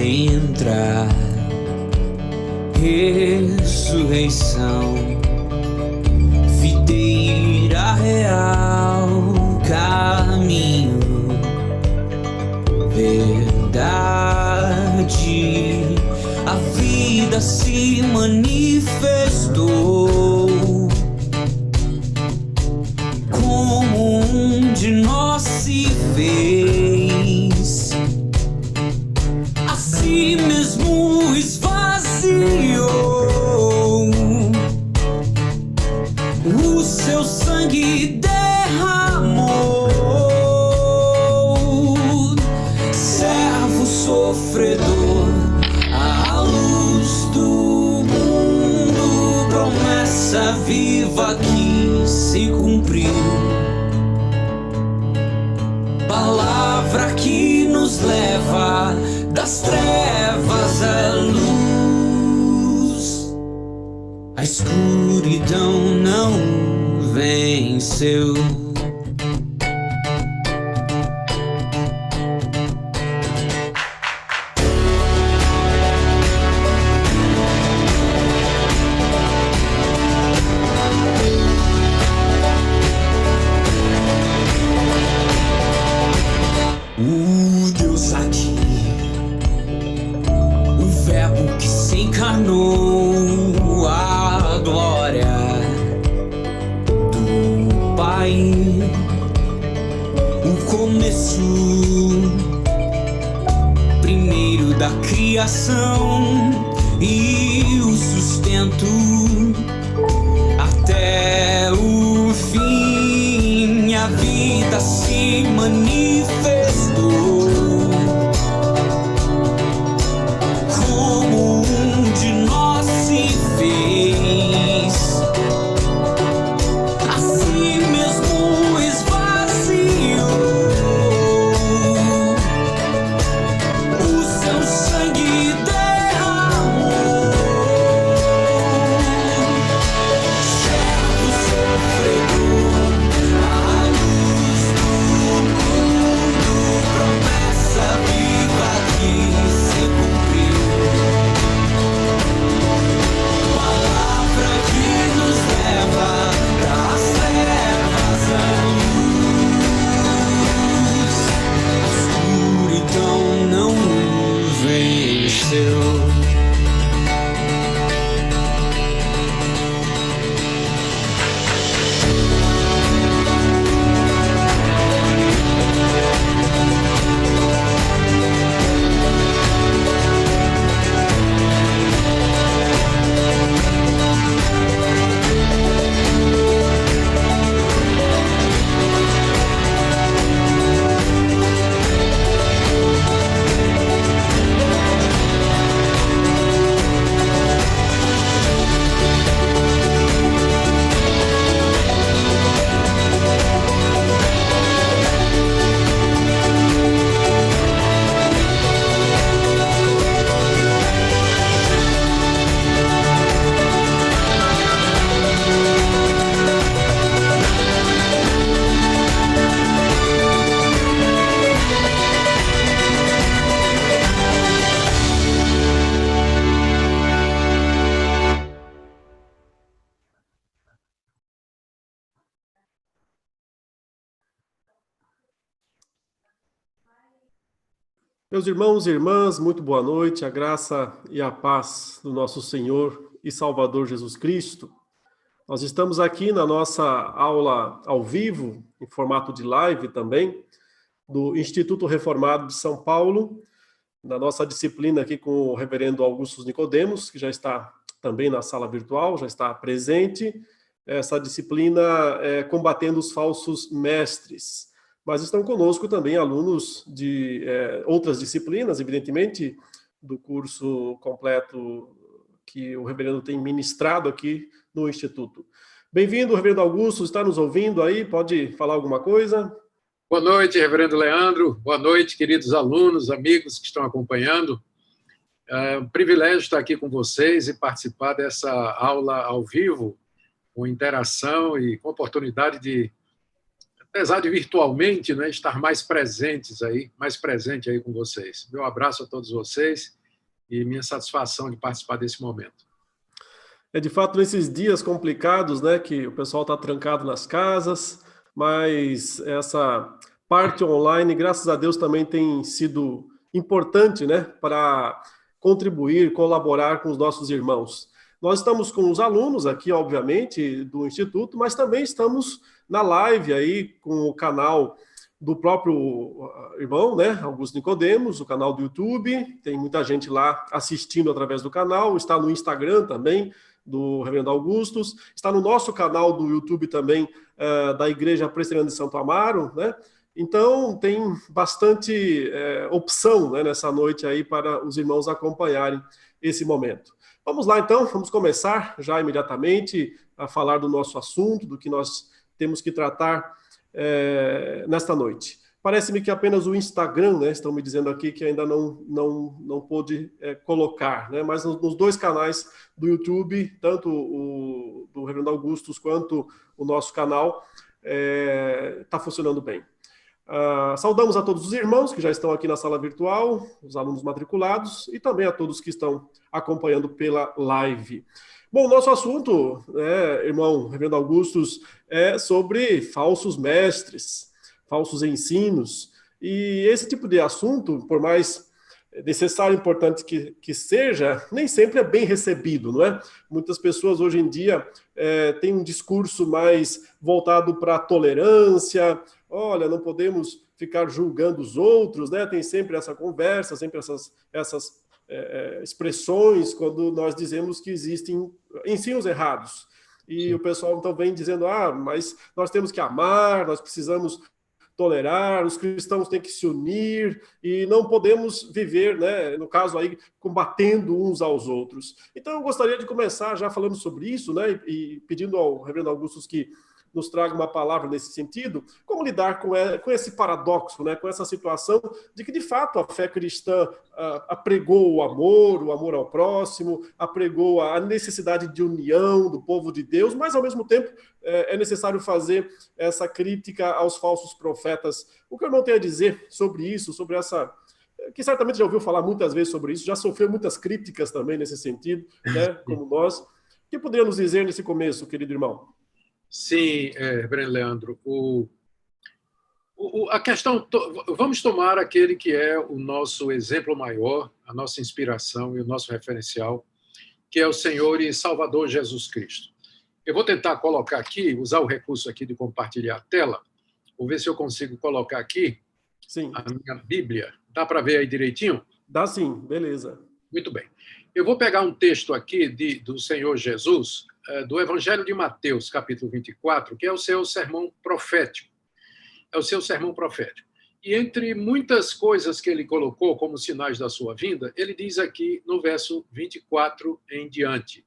entrar. Ressurreição, videira real, caminho, verdade. A vida se manifestou como um de nós se fez, a si mesmo esvaziou, o seu sangue derramou, servo sofredor, a luz do mundo, promessa viva que se cumpriu, palavra que nos leva das trevas à luz. A escuridão não venceu. O Deus aqui, o verbo que se encarnou, a glória do Pai, o começo primeiro da criação e o sustento até o fim. A vida se manifestou como um de nós se fez, a si mesmo esvaziou, o seu sangue derramou, servo sofredor, a luz do mundo, promessa viva que se cumpriu, palavra que nos leva das trevas à luz. A escuridão não venceu. Meus irmãos e irmãs, muito boa noite, a graça e a paz do nosso Senhor e Salvador Jesus Cristo. Nós estamos aqui na nossa aula ao vivo, em formato de live também, do Instituto Reformado de São Paulo, na nossa disciplina aqui com o reverendo Augusto Nicodemos, que já está também na sala virtual, já está presente. Essa disciplina é Combatendo os Falsos Mestres. Mas estão conosco também alunos de outras disciplinas, evidentemente, do curso completo que o reverendo tem ministrado aqui no Instituto. Bem-vindo, reverendo Augusto, está nos ouvindo aí? Pode falar alguma coisa? Boa noite, reverendo Leandro. Boa noite, queridos alunos, amigos que estão acompanhando. É um privilégio estar aqui com vocês e participar dessa aula ao vivo, com interação e com oportunidade de apesar de virtualmente, né, estar mais presente aí com vocês. Meu abraço a todos vocês e minha satisfação de participar desse momento. É de fato nesses dias complicados, né, que o pessoal está trancado nas casas, mas essa parte online, graças a Deus, também tem sido importante, né, para contribuir, colaborar com os nossos irmãos. Nós estamos com os alunos aqui, obviamente, do Instituto, mas também estamos na live aí com o canal do próprio irmão, né, Augusto Nicodemos, o canal do YouTube, tem muita gente lá assistindo através do canal, está no Instagram também, do Reverendo Augustus, está no nosso canal do YouTube também, da Igreja Presbiteriana de Santo Amaro, né? Então, tem bastante opção, né, nessa noite aí para os irmãos acompanharem esse momento. Vamos lá, então, vamos começar já imediatamente a falar do nosso assunto, do que nós temos que tratar nesta noite. Parece-me que apenas o Instagram, né, estão me dizendo aqui que ainda não pôde colocar, né, mas nos dois canais do YouTube, tanto o do Reverendo Augustus quanto o nosso canal, está funcionando bem. Saudamos a todos os irmãos que já estão aqui na sala virtual, os alunos matriculados e também a todos que estão acompanhando pela live. Bom, o nosso assunto, irmão Reverendo Augustus, é sobre falsos mestres, falsos ensinos, e esse tipo de assunto, por mais necessário e importante que seja, nem sempre é bem recebido, não é? Muitas pessoas hoje em dia têm um discurso mais voltado para a tolerância, olha, não podemos ficar julgando os outros, né? Tem sempre essa conversa, sempre essas expressões quando nós dizemos que existem ensinos errados. E o pessoal então vem dizendo, mas nós temos que amar, nós precisamos tolerar, os cristãos têm que se unir e não podemos viver, né, no caso aí, combatendo uns aos outros. Então eu gostaria de começar já falando sobre isso, né, e pedindo ao Reverendo Augustus que nos traga uma palavra nesse sentido, como lidar com esse paradoxo, né, com essa situação de que, de fato, a fé cristã apregou o amor ao próximo, apregou a necessidade de união do povo de Deus, mas, ao mesmo tempo, é necessário fazer essa crítica aos falsos profetas. O que eu não tenho a dizer sobre isso, sobre essa... que certamente já ouviu falar muitas vezes sobre isso, já sofreu muitas críticas também nesse sentido, né, como nós. O que poderia nos dizer nesse começo, querido irmão? Sim, Reverendo Leandro, a questão, vamos tomar aquele que é o nosso exemplo maior, a nossa inspiração e o nosso referencial, que é o Senhor e Salvador Jesus Cristo. Eu vou tentar colocar aqui, usar o recurso aqui de compartilhar a tela, vou ver se eu consigo colocar aqui Sim. A minha Bíblia. Dá para ver aí direitinho? Dá sim, beleza. Muito bem. Eu vou pegar um texto aqui do Senhor Jesus, do Evangelho de Mateus, capítulo 24, que é o seu sermão profético. É o seu sermão profético. E entre muitas coisas que ele colocou como sinais da sua vinda, ele diz aqui no verso 24 em diante: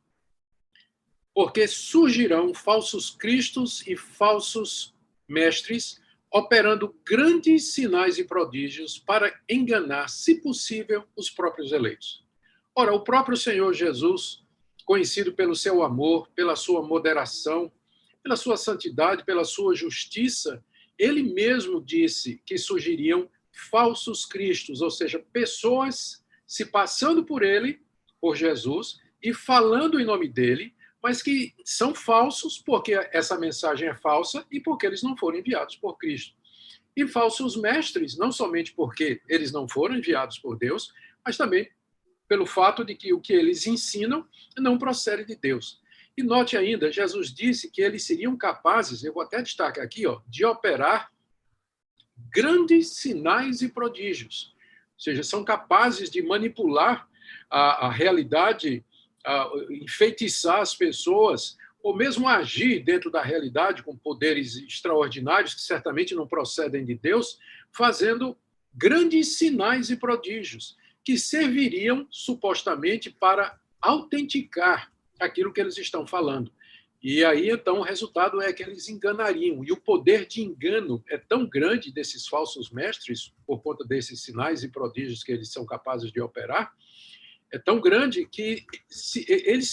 porque surgirão falsos cristos e falsos mestres, operando grandes sinais e prodígios para enganar, se possível, os próprios eleitos. Ora, o próprio Senhor Jesus, conhecido pelo seu amor, pela sua moderação, pela sua santidade, pela sua justiça, ele mesmo disse que surgiriam falsos cristos, ou seja, pessoas se passando por ele, por Jesus, e falando em nome dele, mas que são falsos porque essa mensagem é falsa e porque eles não foram enviados por Cristo. E falsos mestres, não somente porque eles não foram enviados por Deus, mas também pelo fato de que o que eles ensinam não procede de Deus. E note ainda, Jesus disse que eles seriam capazes, eu vou até destacar aqui, de operar grandes sinais e prodígios. Ou seja, são capazes de manipular a realidade, enfeitiçar as pessoas, ou mesmo agir dentro da realidade com poderes extraordinários que certamente não procedem de Deus, fazendo grandes sinais e prodígios que serviriam supostamente para autenticar aquilo que eles estão falando. E aí, então, o resultado é que eles enganariam. E o poder de engano é tão grande desses falsos mestres, por conta desses sinais e prodígios que eles são capazes de operar, é tão grande que eles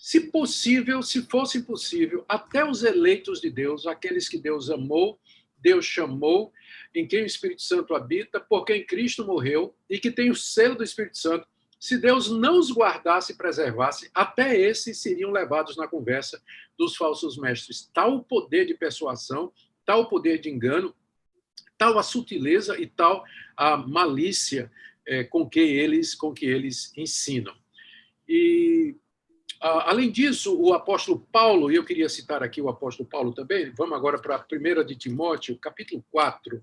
se possível, se fosse possível, até os eleitos de Deus, aqueles que Deus amou, Deus chamou, em quem o Espírito Santo habita, por quem Cristo morreu e que tem o selo do Espírito Santo, se Deus não os guardasse e preservasse, até esses seriam levados na conversa dos falsos mestres. Tal o poder de persuasão, tal o poder de engano, tal a sutileza e tal a malícia com que eles ensinam. E, além disso, o apóstolo Paulo, e eu queria citar aqui o apóstolo Paulo também, vamos agora para a 1 de Timóteo, capítulo 4.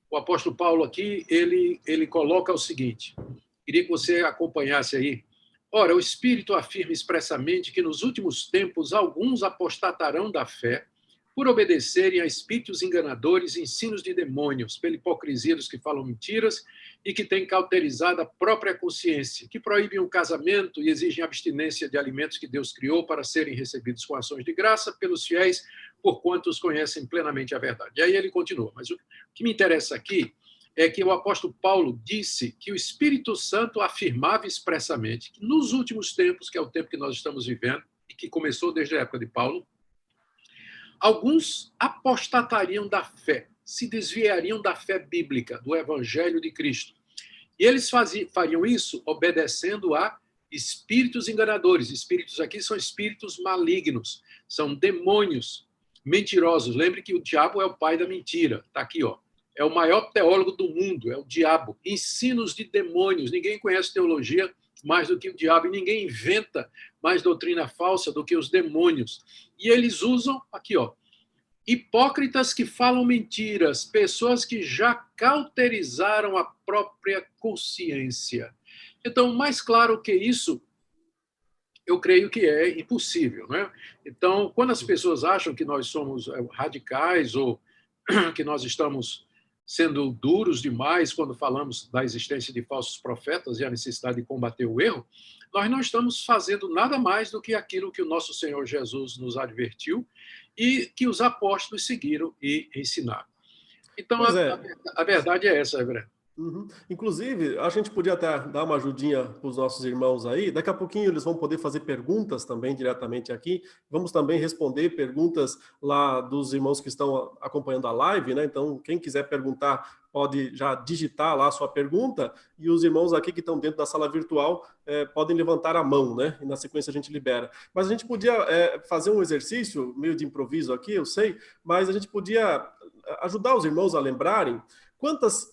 O apóstolo Paulo aqui, ele coloca o seguinte, queria que você acompanhasse aí. Ora, o Espírito afirma expressamente que nos últimos tempos alguns apostatarão da fé por obedecerem a espíritos enganadores e ensinos de demônios, pela hipocrisia dos que falam mentiras e que têm cauterizado a própria consciência, que proíbem o casamento e exigem abstinência de alimentos que Deus criou para serem recebidos com ações de graça pelos fiéis, por quantos conhecem plenamente a verdade. E aí ele continua. Mas o que me interessa aqui é que o apóstolo Paulo disse que o Espírito Santo afirmava expressamente que nos últimos tempos, que é o tempo que nós estamos vivendo, e que começou desde a época de Paulo, alguns apostatariam da fé, se desviariam da fé bíblica, do Evangelho de Cristo. E eles fariam isso obedecendo a espíritos enganadores. Espíritos aqui são espíritos malignos, são demônios mentirosos. Lembre que o diabo é o pai da mentira. Está aqui, ó. É o maior teólogo do mundo, é o diabo. Ensinos de demônios. Ninguém conhece teologia mais do que o diabo e ninguém inventa mais doutrina falsa do que os demônios. E eles usam, aqui, ó, hipócritas que falam mentiras, pessoas que já cauterizaram a própria consciência. Então, mais claro que isso, eu creio que é impossível, né? Então, quando as pessoas acham que nós somos radicais ou que nós estamos sendo duros demais quando falamos da existência de falsos profetas e a necessidade de combater o erro, nós não estamos fazendo nada mais do que aquilo que o nosso Senhor Jesus nos advertiu e que os apóstolos seguiram e ensinaram. Então, a verdade é essa, Everett. Uhum. Inclusive, a gente podia até dar uma ajudinha para os nossos irmãos aí. Daqui a pouquinho eles vão poder fazer perguntas também diretamente aqui. Vamos também responder perguntas lá dos irmãos que estão acompanhando a live, né? Então, quem quiser perguntar, pode já digitar lá a sua pergunta. E os irmãos aqui que estão dentro da sala virtual podem levantar a mão, né? E na sequência a gente libera. Mas a gente podia fazer um exercício meio de improviso aqui, eu sei, mas a gente podia ajudar os irmãos a lembrarem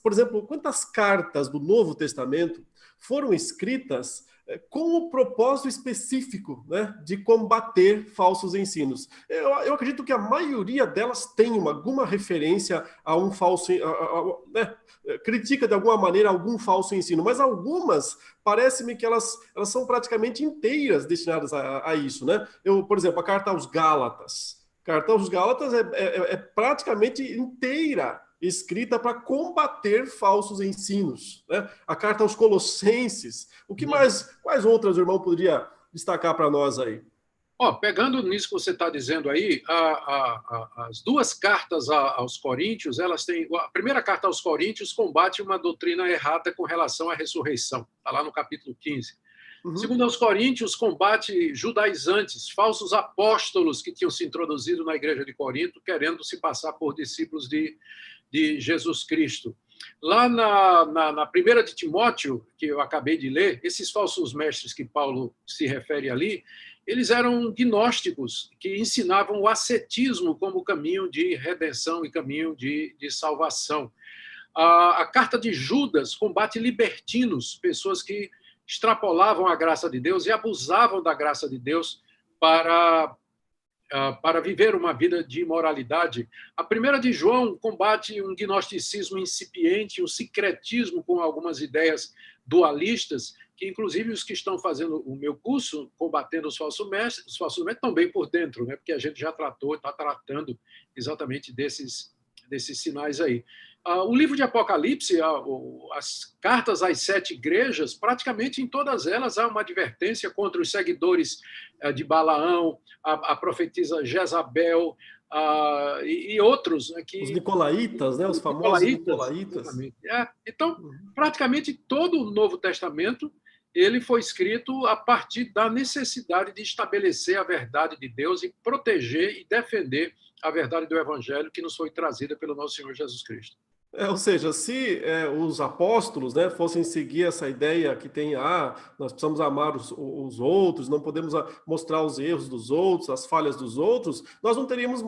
por exemplo, quantas cartas do Novo Testamento foram escritas com o propósito específico, né, de combater falsos ensinos? Eu acredito que a maioria delas tem alguma referência a um falso, né, critica de alguma maneira algum falso ensino, mas algumas parece-me que elas são praticamente inteiras destinadas a isso, né? Por exemplo, a carta aos Gálatas. A carta aos Gálatas é praticamente inteira escrita para combater falsos ensinos, né? A carta aos Colossenses. O que mais? Quais outras o irmão poderia destacar para nós aí? Pegando nisso que você está dizendo aí, as duas cartas aos Coríntios, elas têm. A primeira carta aos Coríntios combate uma doutrina errada com relação à ressurreição. Está lá no capítulo 15. Uhum. Segundo aos Coríntios, combate judaizantes, falsos apóstolos que tinham se introduzido na igreja de Corinto, querendo se passar por discípulos de Jesus Cristo. Lá na 1 de Timóteo, que eu acabei de ler, esses falsos mestres que Paulo se refere ali, eles eram gnósticos que ensinavam o ascetismo como caminho de redenção e caminho de salvação. A carta de Judas combate libertinos, pessoas que extrapolavam a graça de Deus e abusavam da graça de Deus para viver uma vida de imoralidade. A primeira de João combate um gnosticismo incipiente, um sincretismo com algumas ideias dualistas, que inclusive os que estão fazendo o meu curso, combatendo os falsos mestres estão bem por dentro, né? Porque a gente já está tratando exatamente desses sinais aí. O livro de Apocalipse, as cartas às 7 igrejas, praticamente em todas elas há uma advertência contra os seguidores de Balaão, a profetisa Jezabel e outros. Os nicolaítas, né? Os famosos nicolaítas. Então, praticamente todo o Novo Testamento ele foi escrito a partir da necessidade de estabelecer a verdade de Deus e proteger e defender a verdade do Evangelho que nos foi trazida pelo nosso Senhor Jesus Cristo. Ou seja, se os apóstolos, né, fossem seguir essa ideia que tem, nós precisamos amar os outros, não podemos mostrar os erros dos outros, as falhas dos outros, nós não teríamos,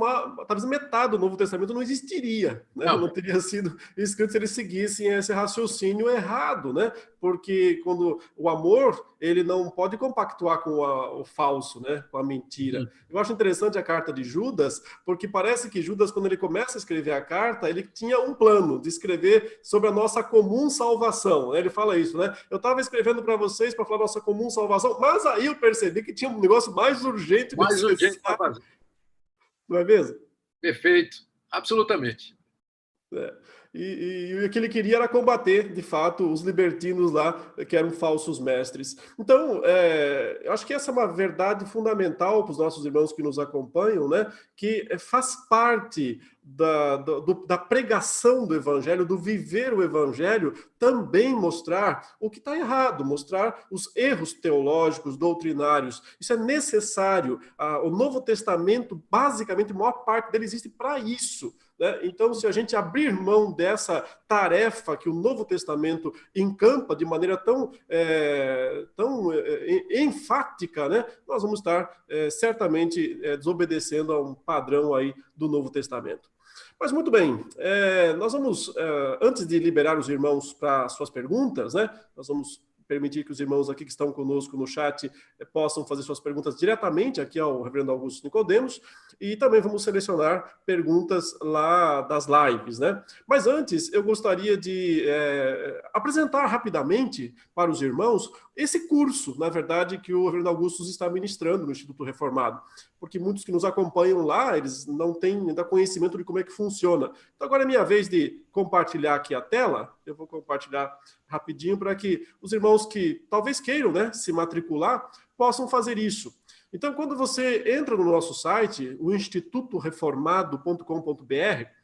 talvez metade do Novo Testamento não existiria, né? Não teria sido escrito se eles seguissem esse raciocínio errado, né? Porque quando o amor, ele não pode compactuar com o falso, né? Com a mentira. Eu acho interessante a carta de Judas, porque parece que Judas, quando ele começa a escrever a carta, ele tinha um plano de escrever sobre a nossa comum salvação. Ele fala isso, né? Eu estava escrevendo para vocês para falar nossa comum salvação, mas aí eu percebi que tinha um negócio mais urgente. Mais urgente para fazer. Não é mesmo? Perfeito. Absolutamente. E o que ele queria era combater, de fato, os libertinos lá, que eram falsos mestres. Então, eu acho que essa é uma verdade fundamental para os nossos irmãos que nos acompanham, né? Que faz parte da pregação do Evangelho, do viver o Evangelho, também mostrar o que está errado, mostrar os erros teológicos, doutrinários. Isso é necessário. O Novo Testamento, basicamente, a maior parte dele existe para isso. Né? Então, se a gente abrir mão dessa tarefa que o Novo Testamento encampa de maneira tão enfática, né? Nós vamos estar certamente desobedecendo a um padrão aí do Novo Testamento. Mas muito bem, nós vamos, antes de liberar os irmãos para suas perguntas, né? Nós vamos permitir que os irmãos aqui que estão conosco no chat possam fazer suas perguntas diretamente aqui ao reverendo Augusto Nicodemos, e também vamos selecionar perguntas lá das lives, né? Mas antes, eu gostaria de apresentar rapidamente para os irmãos esse curso, na verdade, que o reverendo Augusto está ministrando no Instituto Reformado, porque muitos que nos acompanham lá, eles não têm ainda conhecimento de como é que funciona. Então agora é minha vez de compartilhar aqui a tela, eu vou compartilhar rapidinho para que os irmãos que talvez queiram, né, se matricular, possam fazer isso. Então, quando você entra no nosso site, o institutoreformado.com.br,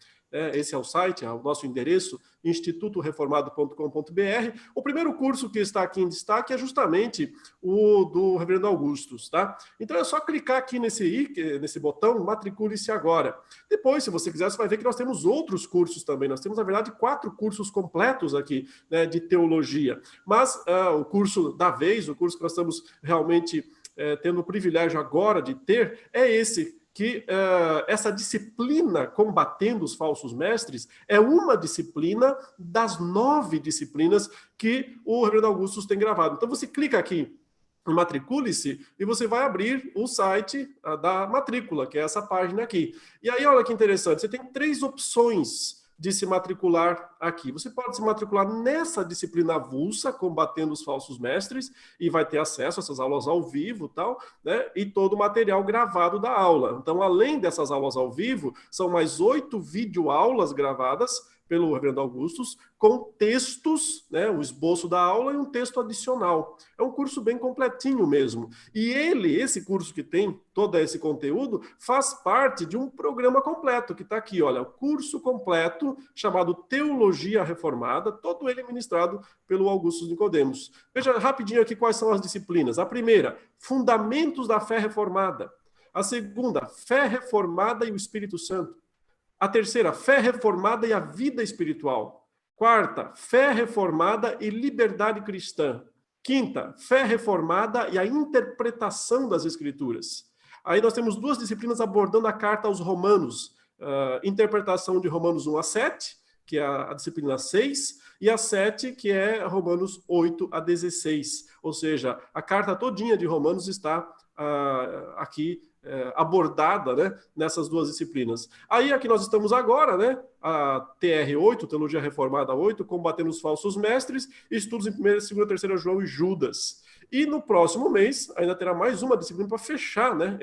esse é o site, é o nosso endereço, institutoreformado.com.br. O primeiro curso que está aqui em destaque é justamente o do reverendo Augustus, tá? Então é só clicar aqui nesse botão, matricule-se agora. Depois, se você quiser, você vai ver que nós temos outros cursos também. Nós temos, na verdade, 4 cursos completos aqui, né, de teologia. Mas o curso da vez, o curso que nós estamos realmente tendo o privilégio agora de ter, é esse que essa disciplina combatendo os falsos mestres é uma disciplina das 9 disciplinas que o reverendo Augustus tem gravado. Então você clica aqui em matricule-se e você vai abrir o site da matrícula, que é essa página aqui. E aí, olha que interessante, você tem 3 opções de se matricular aqui. Você pode se matricular nessa disciplina avulsa, combatendo os falsos mestres, e vai ter acesso a essas aulas ao vivo, tal, né? E todo o material gravado da aula. Então, além dessas aulas ao vivo, são mais 8 videoaulas gravadas pelo reverendo Augustus, com textos, né, o esboço da aula e um texto adicional. É um curso bem completinho mesmo. E esse curso que tem todo esse conteúdo, faz parte de um programa completo, que está aqui, olha, o curso completo, chamado Teologia Reformada, todo ele ministrado pelo Augusto Nicodemos. Veja rapidinho aqui quais são as disciplinas. A primeira, Fundamentos da Fé Reformada. A segunda, Fé Reformada e o Espírito Santo. A terceira, fé reformada e a vida espiritual. Quarta, fé reformada e liberdade cristã. Quinta, fé reformada e a interpretação das Escrituras. Aí nós temos 2 disciplinas abordando a carta aos Romanos. Interpretação de Romanos 1 a 7, que é a disciplina 6, e a 7, que é Romanos 8 a 16. Ou seja, a carta todinha de Romanos está aqui abordada, né, nessas 2 disciplinas. Aí aqui nós estamos agora, né, a TR8, Teologia Reformada 8, combatendo os falsos mestres, estudos em 1ª, 2ª, 3ª João e Judas. E no próximo mês ainda terá mais uma disciplina para fechar, né,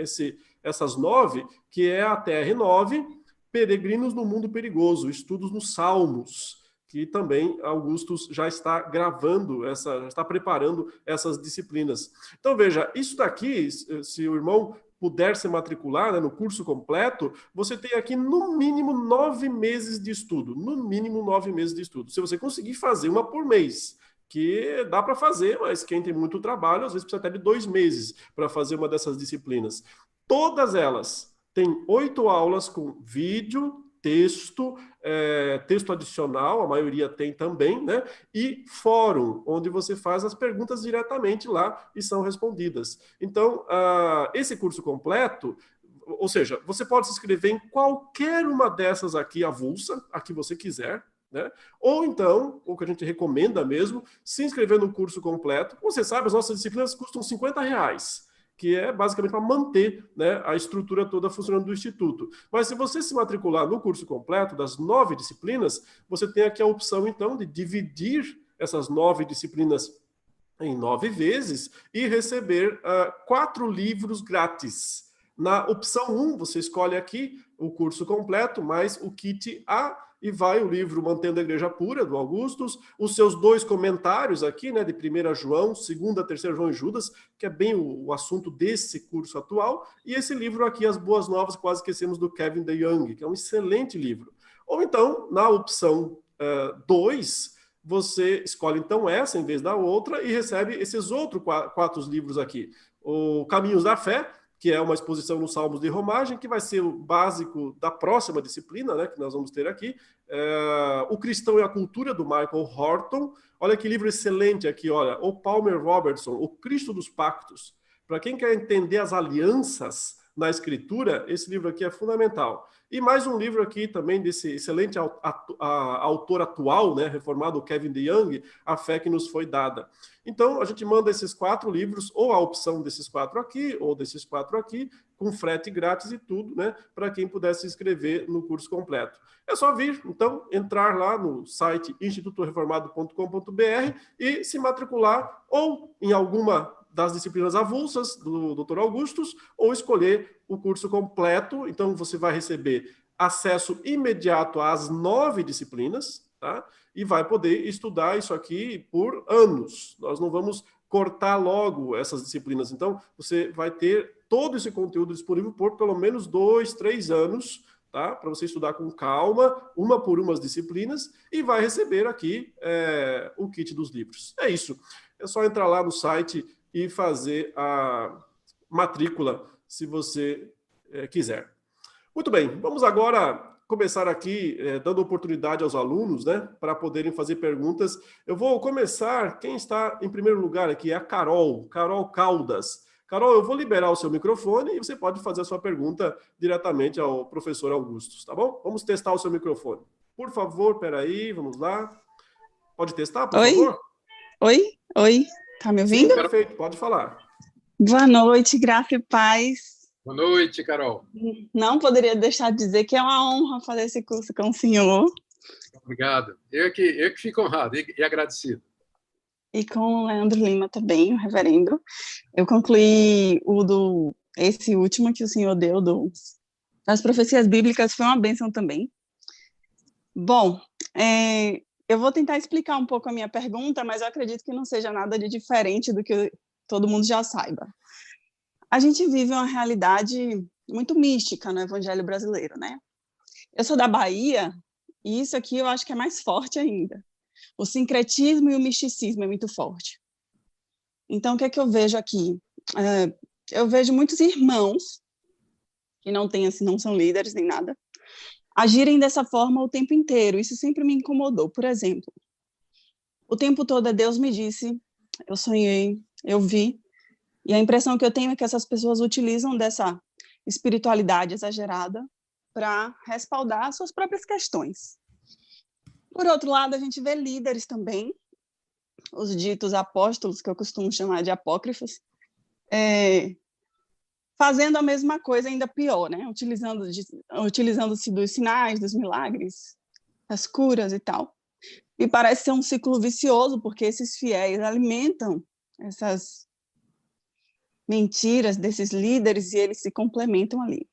essas 9, que é a TR9, Peregrinos no Mundo Perigoso, estudos nos Salmos, que também Augustus já está gravando, já está preparando essas disciplinas. Então veja, isso daqui, se o irmão puder se matricular, né, no curso completo, você tem aqui no mínimo 9 meses de estudo. No mínimo 9 meses de estudo. Se você conseguir fazer uma por mês, que dá para fazer, mas quem tem muito trabalho, às vezes precisa até de 2 meses para fazer uma dessas disciplinas. Todas elas têm 8 aulas com vídeo, texto, texto adicional, a maioria tem também, né? E fórum, onde você faz as perguntas diretamente lá e são respondidas. Então, esse curso completo, ou seja, você pode se inscrever em qualquer uma dessas aqui avulsa, a que você quiser, né? Ou então, o que a gente recomenda mesmo, se inscrever no curso completo. Como você sabe, as nossas disciplinas custam R$50, que é basicamente para manter, né, a estrutura toda funcionando do Instituto. Mas se você se matricular no curso completo, das 9 disciplinas, você tem aqui a opção, então, de dividir essas 9 disciplinas em 9 vezes e receber 4 livros grátis. Na opção 1, você escolhe aqui o curso completo, mais o kit A, e vai o livro Mantendo a Igreja Pura, do Augustus, os seus 2 comentários aqui, né, de 1 João, 2ª, 3ª João e Judas, que é bem o assunto desse curso atual, e esse livro aqui, As Boas Novas, quase esquecemos, do Kevin DeYoung, que é um excelente livro. Ou então, na opção 2, você escolhe então essa em vez da outra e recebe esses outros 4 livros aqui. O Caminhos da Fé, que é uma exposição nos Salmos de Romagem, que vai ser o básico da próxima disciplina, né, que nós vamos ter aqui. O Cristão e a Cultura, do Michael Horton. Olha que livro excelente aqui, olha. O Palmer Robertson, O Cristo dos Pactos. Para quem quer entender as alianças na Escritura, esse livro aqui é fundamental. E mais um livro aqui também desse excelente autor atual, né, reformado, Kevin DeYoung, A Fé que Nos Foi Dada. Então, a gente manda esses 4 livros, ou a opção desses 4 aqui, ou desses 4 aqui, com frete grátis e tudo, né, para quem puder se inscrever no curso completo. É só vir, então, entrar lá no site institutoreformado.com.br e se matricular ou em alguma das disciplinas avulsas do Dr. Augustus, ou escolher o curso completo. Então, você vai receber acesso imediato às 9 disciplinas, tá? E vai poder estudar isso aqui por anos. Nós não vamos cortar logo essas disciplinas. Então, você vai ter todo esse conteúdo disponível por pelo menos 2, 3 anos, tá? Para você estudar com calma, uma por uma as disciplinas, e vai receber aqui o kit dos livros. É isso. É só entrar lá no site e fazer a matrícula, se você quiser. Muito bem, vamos agora começar aqui dando oportunidade aos alunos, né, para poderem fazer perguntas. Eu vou começar, quem está em primeiro lugar aqui é a Carol Caldas. Carol, eu vou liberar o seu microfone e você pode fazer a sua pergunta diretamente ao professor Augustus, tá bom? Vamos testar o seu microfone. Por favor, peraí, vamos lá. Pode testar, por favor? Oi. Tá me ouvindo? Sim, perfeito, pode falar. Boa noite, graça e paz. Boa noite, Carol. Não poderia deixar de dizer que é uma honra fazer esse curso com o senhor. Obrigado. Eu que fico honrado e agradecido. E com o Leandro Lima também, o reverendo. Eu concluí esse último que o senhor deu, das profecias bíblicas, foi uma bênção também. Bom, eu vou tentar explicar um pouco a minha pergunta, mas eu acredito que não seja nada de diferente do que todo mundo já saiba. A gente vive uma realidade muito mística no evangelho brasileiro, né? Eu sou da Bahia, e isso aqui eu acho que é mais forte ainda. O sincretismo e o misticismo é muito forte. Então, o que é que eu vejo aqui? Eu vejo muitos irmãos, que não são líderes nem nada, agirem dessa forma o tempo inteiro. Isso sempre me incomodou. Por exemplo, o tempo todo Deus me disse, eu sonhei, eu vi, e a impressão que eu tenho é que essas pessoas utilizam dessa espiritualidade exagerada para respaldar as suas próprias questões. Por outro lado, a gente vê líderes também, os ditos apóstolos, que eu costumo chamar de apócrifos, fazendo a mesma coisa, ainda pior, né? Utilizando-se dos sinais, dos milagres, das curas e tal. E parece ser um ciclo vicioso, porque esses fiéis alimentam essas mentiras desses líderes e eles se complementam ali.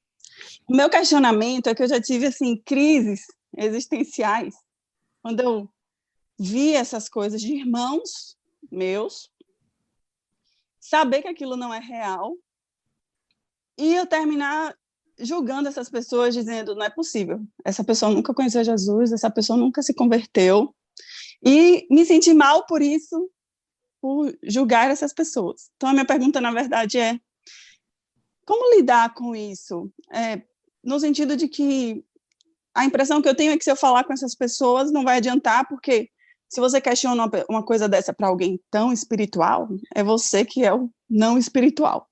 O meu questionamento é que eu já tive assim, crises existenciais, quando eu vi essas coisas de irmãos meus, saber que aquilo não é real, e eu terminar julgando essas pessoas, dizendo, não é possível, essa pessoa nunca conheceu Jesus, essa pessoa nunca se converteu, E me senti mal por isso, por julgar essas pessoas. Então, a minha pergunta, na verdade, é como lidar com isso? No sentido de que a impressão que eu tenho é que se eu falar com essas pessoas não vai adiantar, porque se você questiona uma coisa dessa para alguém tão espiritual, é você que é o não espiritual.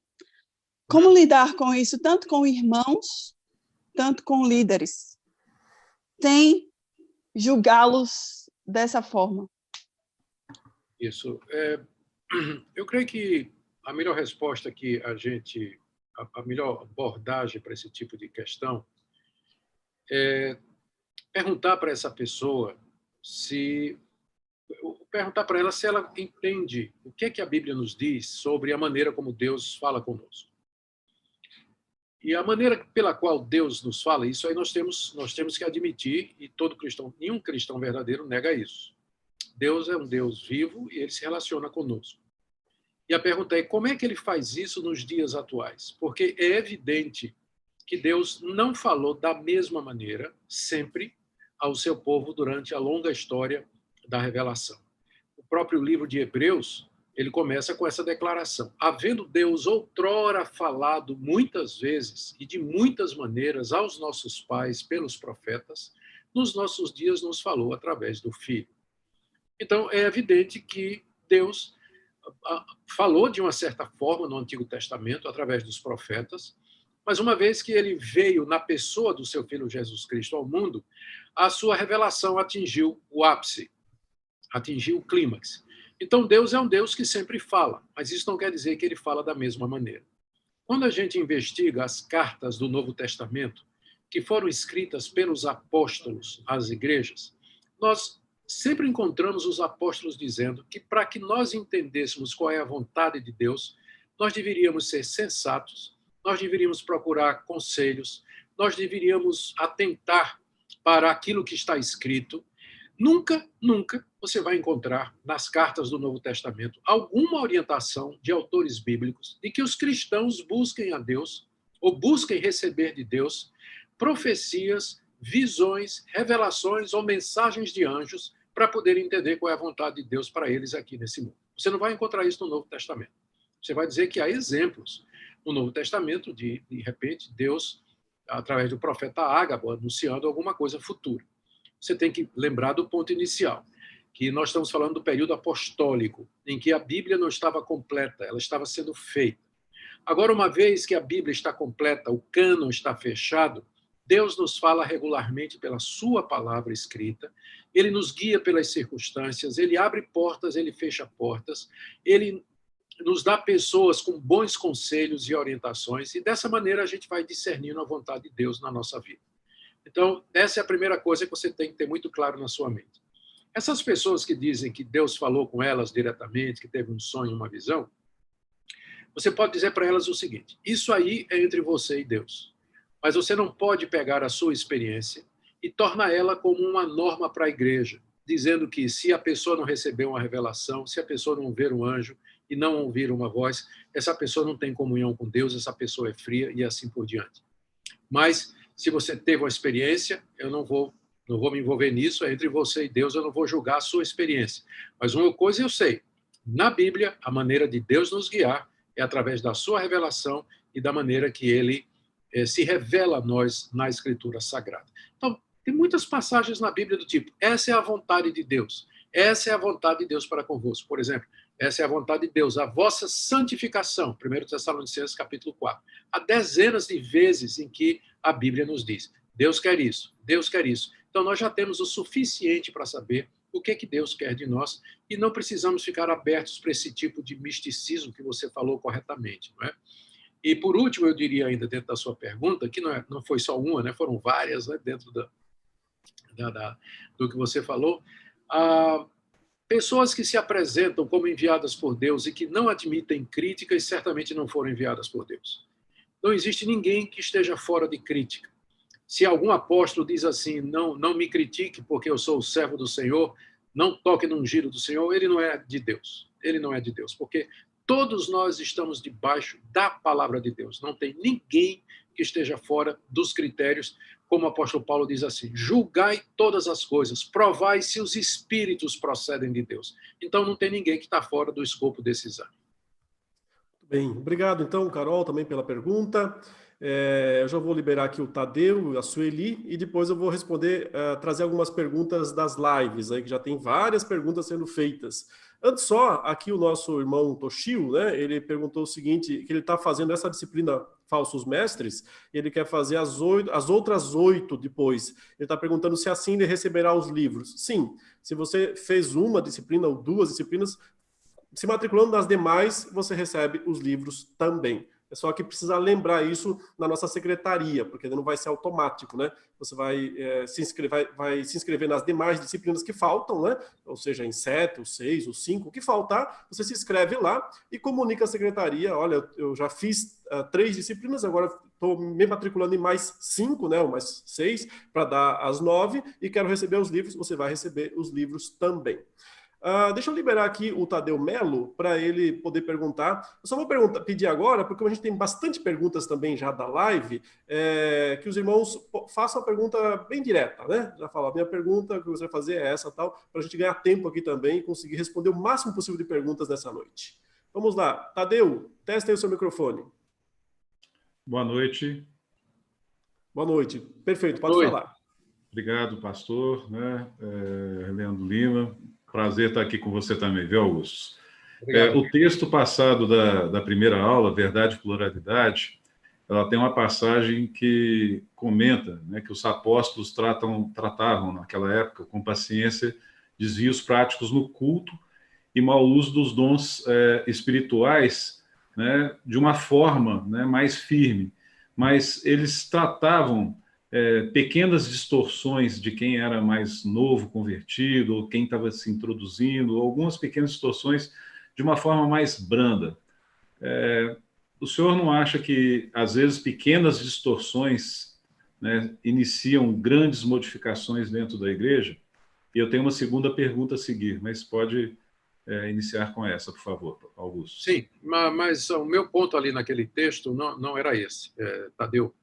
Como lidar com isso, tanto com irmãos, tanto com líderes, sem julgá-los dessa forma? Isso. Eu creio que a melhor resposta que a melhor abordagem para esse tipo de questão é perguntar para essa pessoa perguntar para ela se ela entende o que é que a Bíblia nos diz sobre a maneira como Deus fala conosco. E a maneira pela qual Deus nos fala, isso aí nós temos que admitir, e nenhum cristão verdadeiro nega isso. Deus é um Deus vivo e ele se relaciona conosco. E a pergunta é, como é que ele faz isso nos dias atuais? Porque é evidente que Deus não falou da mesma maneira, sempre, ao seu povo durante a longa história da revelação. O próprio livro de Hebreus, ele começa com essa declaração. Havendo Deus outrora falado muitas vezes e de muitas maneiras aos nossos pais pelos profetas, nos nossos dias nos falou através do Filho. Então, é evidente que Deus falou de uma certa forma no Antigo Testamento, através dos profetas, mas uma vez que ele veio na pessoa do seu Filho Jesus Cristo ao mundo, a sua revelação atingiu o ápice, atingiu o clímax. Então, Deus é um Deus que sempre fala, mas isso não quer dizer que ele fala da mesma maneira. Quando a gente investiga as cartas do Novo Testamento, que foram escritas pelos apóstolos às igrejas, nós sempre encontramos os apóstolos dizendo que para que nós entendêssemos qual é a vontade de Deus, nós deveríamos ser sensatos, nós deveríamos procurar conselhos, nós deveríamos atentar para aquilo que está escrito. Nunca você vai encontrar nas cartas do Novo Testamento alguma orientação de autores bíblicos de que os cristãos busquem a Deus ou busquem receber de Deus profecias, visões, revelações ou mensagens de anjos para poder entender qual é a vontade de Deus para eles aqui nesse mundo. Você não vai encontrar isso no Novo Testamento. Você vai dizer que há exemplos no Novo Testamento de repente, Deus, através do profeta Ágabo, anunciando alguma coisa futura. Você tem que lembrar do ponto inicial, que nós estamos falando do período apostólico, em que a Bíblia não estava completa, ela estava sendo feita. Agora, uma vez que a Bíblia está completa, o cânon está fechado, Deus nos fala regularmente pela sua palavra escrita, ele nos guia pelas circunstâncias, ele abre portas, ele fecha portas, ele nos dá pessoas com bons conselhos e orientações, e dessa maneira a gente vai discernindo a vontade de Deus na nossa vida. Então, essa é a primeira coisa que você tem que ter muito claro na sua mente. Essas pessoas que dizem que Deus falou com elas diretamente, que teve um sonho, uma visão, você pode dizer para elas o seguinte: isso aí é entre você e Deus. Mas você não pode pegar a sua experiência e tornar ela como uma norma para a igreja, dizendo que se a pessoa não receber uma revelação, se a pessoa não ver um anjo e não ouvir uma voz, essa pessoa não tem comunhão com Deus, essa pessoa é fria e assim por diante. Mas se você teve uma experiência, eu não vou me envolver nisso, é entre você e Deus, eu não vou julgar a sua experiência. Mas uma coisa eu sei, na Bíblia, a maneira de Deus nos guiar é através da sua revelação e da maneira que ele se revela a nós na Escritura Sagrada. Então, tem muitas passagens na Bíblia do tipo, essa é a vontade de Deus, essa é a vontade de Deus para convosco. Por exemplo, essa é a vontade de Deus, a vossa santificação, 1 Tessalonicenses capítulo 4. Há dezenas de vezes em que a Bíblia nos diz, Deus quer isso, Deus quer isso. Então, nós já temos o suficiente para saber o que Deus quer de nós e não precisamos ficar abertos para esse tipo de misticismo que você falou corretamente, não é? E, por último, eu diria ainda dentro da sua pergunta, que não foi só uma, né? Foram várias, né? Dentro do que você falou, pessoas que se apresentam como enviadas por Deus e que não admitem críticas certamente não foram enviadas por Deus. Não existe ninguém que esteja fora de crítica. Se algum apóstolo diz assim, não me critique porque eu sou o servo do Senhor, não toque no ungido do Senhor, ele não é de Deus. Ele não é de Deus, porque todos nós estamos debaixo da palavra de Deus. Não tem ninguém que esteja fora dos critérios como o apóstolo Paulo diz assim, julgai todas as coisas, provai se os espíritos procedem de Deus. Então, não tem ninguém que está fora do escopo desse exame. Bem, obrigado então, Carol, também pela pergunta. Eu já vou liberar aqui o Tadeu, a Sueli, e depois eu vou responder, trazer algumas perguntas das lives, aí que já tem várias perguntas sendo feitas. Antes só, aqui o nosso irmão Toshio, né, ele perguntou o seguinte, que ele está fazendo essa disciplina Falsos Mestres, e ele quer fazer as outras 8 depois. Ele está perguntando se assim ele receberá os livros. Sim, se você fez uma disciplina ou 2 disciplinas, se matriculando nas demais, você recebe os livros também. É só que precisa lembrar isso na nossa secretaria, porque não vai ser automático, né? Você vai se inscrever nas demais disciplinas que faltam, né? Ou seja, em 7, ou 6, ou 5, o que faltar, você se inscreve lá e comunica à secretaria, olha, eu já fiz 3 disciplinas, agora estou me matriculando em mais 5, né? Ou mais 6, para dar as 9, e quero receber os livros, você vai receber os livros também. Deixa eu liberar aqui o Tadeu Melo para ele poder perguntar. Eu só vou pedir agora, porque a gente tem bastante perguntas também já da live, que os irmãos façam a pergunta bem direta, né? Já falo, a minha pergunta que eu gostaria de fazer é essa, tal, para a gente ganhar tempo aqui também e conseguir responder o máximo possível de perguntas nessa noite. Vamos lá. Tadeu, testa aí o seu microfone. Boa noite. Boa noite. Perfeito, pode falar. Obrigado, pastor, né? Leandro Lima. Prazer estar aqui com você também, viu, Augusto? O texto passado da primeira aula, Verdade e Pluralidade, ela tem uma passagem que comenta, né, que os apóstolos tratavam naquela época com paciência desvios práticos no culto e mau uso dos dons espirituais, né, de uma forma, né, mais firme. Mas eles tratavam pequenas distorções de quem era mais novo, convertido, ou quem estava se introduzindo, algumas pequenas distorções de uma forma mais branda. O senhor não acha que, às vezes, pequenas distorções, né, iniciam grandes modificações dentro da igreja? E eu tenho uma segunda pergunta a seguir, mas pode iniciar com essa, por favor, Augusto. Sim, mas o meu ponto ali naquele texto não era esse, Tadeu.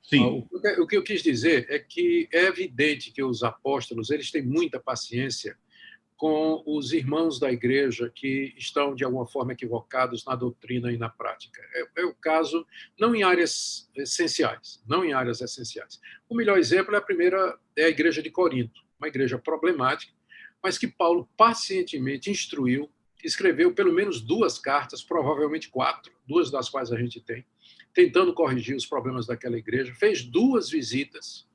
Sim. O que eu quis dizer é que é evidente que os apóstolos eles têm muita paciência com os irmãos da igreja que estão, de alguma forma, equivocados na doutrina e na prática. É o caso, não em áreas essenciais, não em áreas essenciais. O melhor exemplo é a igreja de Corinto, uma igreja problemática, mas que Paulo pacientemente instruiu, escreveu pelo menos 2 cartas, provavelmente 4, 2 das quais a gente tem, tentando corrigir os problemas daquela igreja, fez 2 visitas.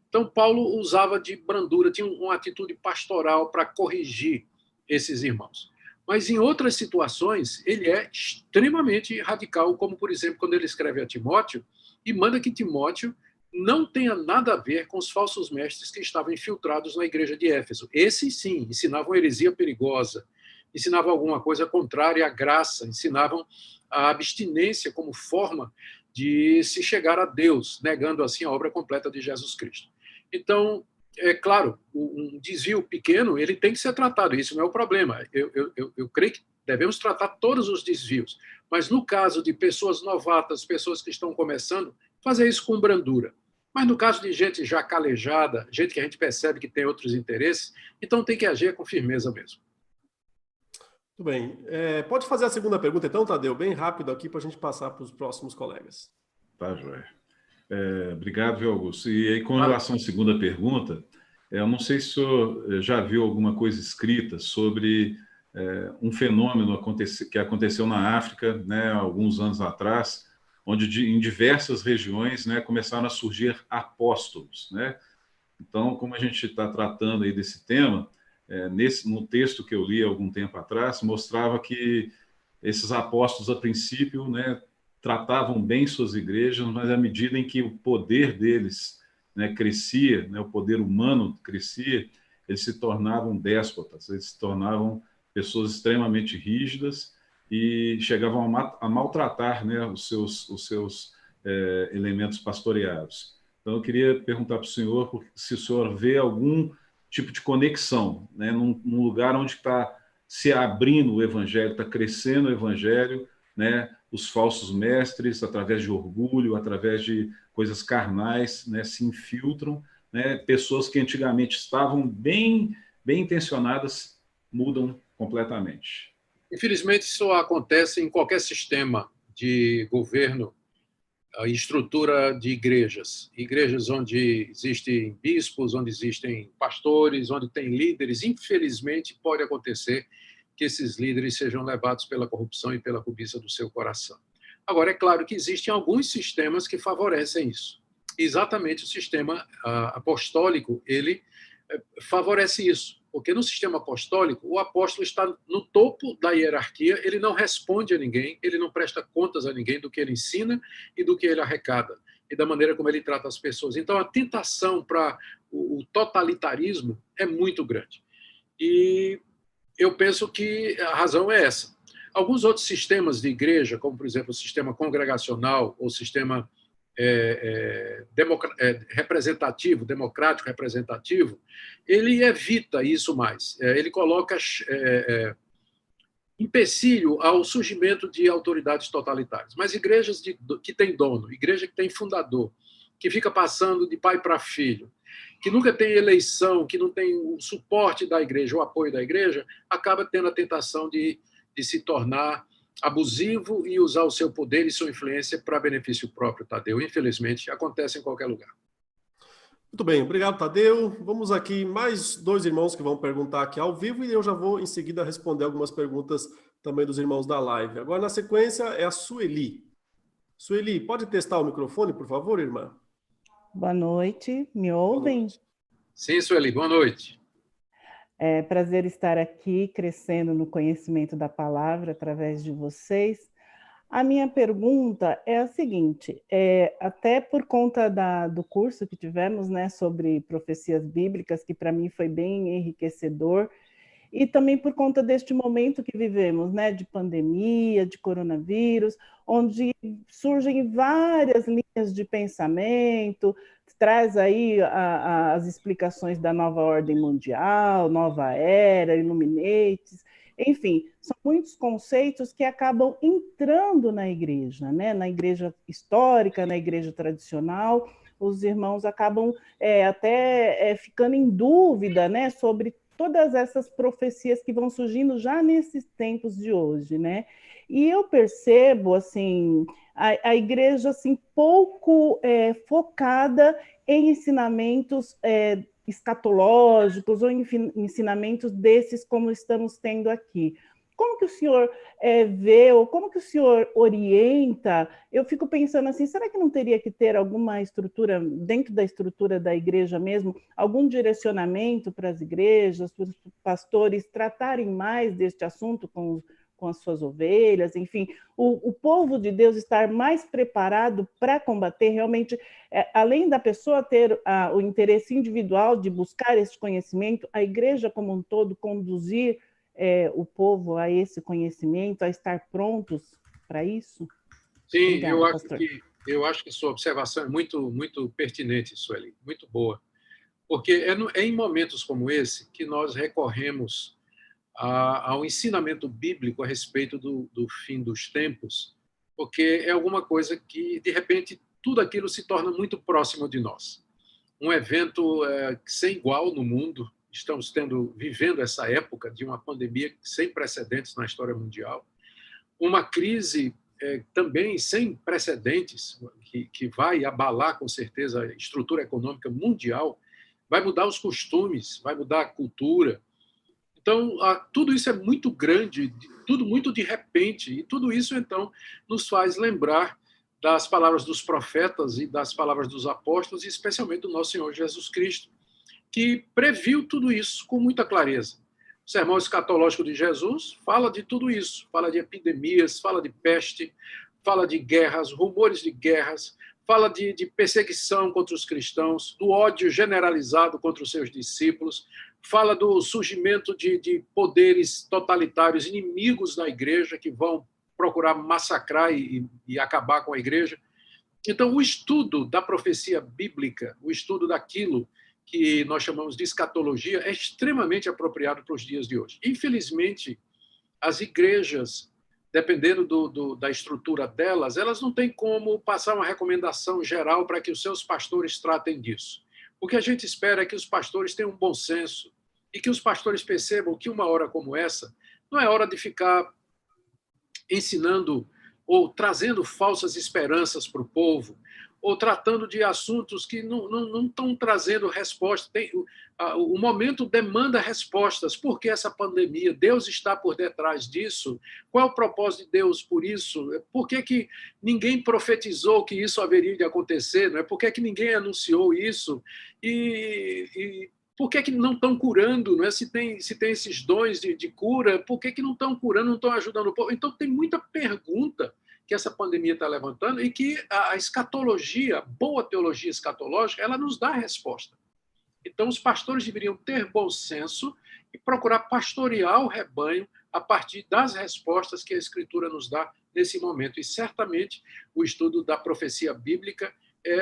Então, Paulo usava de brandura, tinha uma atitude pastoral para corrigir esses irmãos. Mas, em outras situações, ele é extremamente radical, como, por exemplo, quando ele escreve a Timóteo e manda que Timóteo não tenha nada a ver com os falsos mestres que estavam infiltrados na igreja de Éfeso. Esses, sim, ensinavam heresia perigosa, ensinavam alguma coisa contrária à graça, ensinavam a abstinência como forma de se chegar a Deus, negando assim a obra completa de Jesus Cristo. Então, é claro, um desvio pequeno ele tem que ser tratado, isso não é o problema. Eu creio que devemos tratar todos os desvios, mas no caso de pessoas novatas, pessoas que estão começando, fazer isso com brandura. Mas no caso de gente já calejada, gente que a gente percebe que tem outros interesses, então tem que agir com firmeza mesmo. Muito bem. Pode fazer a segunda pergunta, então, Tadeu, bem rápido aqui para a gente passar para os próximos colegas. Tá, joia. Obrigado, viu, Augusto? E aí, com relação à segunda pergunta, eu não sei se o senhor já viu alguma coisa escrita sobre um fenômeno que aconteceu na África, né, alguns anos atrás, onde em diversas regiões, né, começaram a surgir apóstolos, né? Então, como a gente está tratando aí desse tema, no texto que eu li há algum tempo atrás, mostrava que esses apóstolos, a princípio, né, tratavam bem suas igrejas, mas à medida em que o poder deles, né, crescia, né, o poder humano crescia, eles se tornavam déspotas, eles se tornavam pessoas extremamente rígidas e chegavam a maltratar, né, os seus elementos pastoreados. Então, eu queria perguntar para o senhor se o senhor vê algum tipo de conexão, né, num lugar onde está se abrindo o evangelho, está crescendo o evangelho, né, os falsos mestres, através de orgulho, através de coisas carnais, né, se infiltram, né, pessoas que antigamente estavam bem intencionadas mudam completamente. Infelizmente, isso acontece em qualquer sistema de governo e estrutura de igrejas. Igrejas onde existem bispos, onde existem pastores, onde tem líderes. Infelizmente, pode acontecer que esses líderes sejam levados pela corrupção e pela cobiça do seu coração. Agora, é claro que existem alguns sistemas que favorecem isso. Exatamente o sistema apostólico, ele favorece isso. Porque no sistema apostólico, o apóstolo está no topo da hierarquia, ele não responde a ninguém, ele não presta contas a ninguém do que ele ensina e do que ele arrecada, e da maneira como ele trata as pessoas. Então, a tentação para o totalitarismo é muito grande. E eu penso que a razão é essa. Alguns outros sistemas de igreja, como, por exemplo, o sistema congregacional ou o sistema representativo, democrático representativo, ele evita isso mais. Ele coloca empecilho ao surgimento de autoridades totalitárias. Mas igrejas que têm dono, igreja que tem fundador, que fica passando de pai para filho, que nunca tem eleição, que não tem o suporte da igreja, o apoio da igreja, acaba tendo a tentação de se tornar abusivo e usar o seu poder e sua influência para benefício próprio, Tadeu. Infelizmente, acontece em qualquer lugar. Muito bem, obrigado, Tadeu. Vamos aqui, mais 2 irmãos que vão perguntar aqui ao vivo e eu já vou, em seguida, responder algumas perguntas também dos irmãos da live. Agora, na sequência, é a Sueli. Sueli, pode testar o microfone, por favor, irmã? Boa noite, me ouvem? Sim, Sueli, boa noite. É prazer estar aqui, crescendo no conhecimento da palavra através de vocês. A minha pergunta é a seguinte, até por conta do curso que tivemos, né, sobre profecias bíblicas, que para mim foi bem enriquecedor, e também por conta deste momento que vivemos, né, de pandemia, de coronavírus, onde surgem várias linhas de pensamento, traz aí as explicações da nova ordem mundial, nova era, Illuminates, enfim, são muitos conceitos que acabam entrando na igreja, né? Na igreja histórica, na igreja tradicional, os irmãos acabam até ficando em dúvida, né, sobre todas essas profecias que vão surgindo já nesses tempos de hoje, né? E eu percebo, assim, a igreja, assim, pouco focada em ensinamentos escatológicos ou ensinamentos desses como estamos tendo aqui. Como que o senhor vê, ou como que o senhor orienta? Eu fico pensando assim, será que não teria que ter alguma estrutura, dentro da estrutura da igreja mesmo, algum direcionamento para as igrejas, para os pastores tratarem mais deste assunto com as suas ovelhas, enfim, o povo de Deus estar mais preparado para combater realmente, além da pessoa ter o interesse individual de buscar esse conhecimento, a igreja como um todo conduzir o povo a esse conhecimento, a estar prontos para isso? Sim, Obrigada, eu acho que sua observação é muito, muito pertinente, Sueli, muito boa. Porque é em momentos como esse que nós recorremos ao ensinamento bíblico a respeito do fim dos tempos, porque é alguma coisa que, de repente, tudo aquilo se torna muito próximo de nós. Um evento sem igual no mundo, estamos vivendo essa época de uma pandemia sem precedentes na história mundial, uma crise também sem precedentes, que vai abalar, com certeza, a estrutura econômica mundial, vai mudar os costumes, vai mudar a cultura. Então, tudo isso é muito grande, tudo muito de repente, e tudo isso, então, nos faz lembrar das palavras dos profetas e das palavras dos apóstolos, e especialmente do nosso Senhor Jesus Cristo, que previu tudo isso com muita clareza. O sermão escatológico de Jesus fala de tudo isso, fala de epidemias, fala de peste, fala de guerras, rumores de guerras, fala de perseguição contra os cristãos, do ódio generalizado contra os seus discípulos, fala do surgimento de poderes totalitários, inimigos da igreja, que vão procurar massacrar e acabar com a igreja. Então, o estudo da profecia bíblica, o estudo daquilo que nós chamamos de escatologia, é extremamente apropriado para os dias de hoje. Infelizmente, as igrejas dependendo da estrutura delas, elas não têm como passar uma recomendação geral para que os seus pastores tratem disso. O que a gente espera é que os pastores tenham um bom senso e que os pastores percebam que uma hora como essa não é hora de ficar ensinando ou trazendo falsas esperanças para o povo, ou tratando de assuntos que não estão trazendo resposta. O momento demanda respostas. Por que essa pandemia? Deus está por detrás disso? Qual é o propósito de Deus por isso? Por que ninguém profetizou que isso haveria de acontecer? Não é? Por que ninguém anunciou isso? E por que não estão curando? Não é? Se tem esses dons de cura, por que não estão curando, não estão ajudando o povo? Então, tem muita pergunta que essa pandemia está levantando e que a escatologia, boa teologia escatológica, ela nos dá a resposta. Então, os pastores deveriam ter bom senso e procurar pastorear o rebanho a partir das respostas que a Escritura nos dá nesse momento. E, certamente, o estudo da profecia bíblica é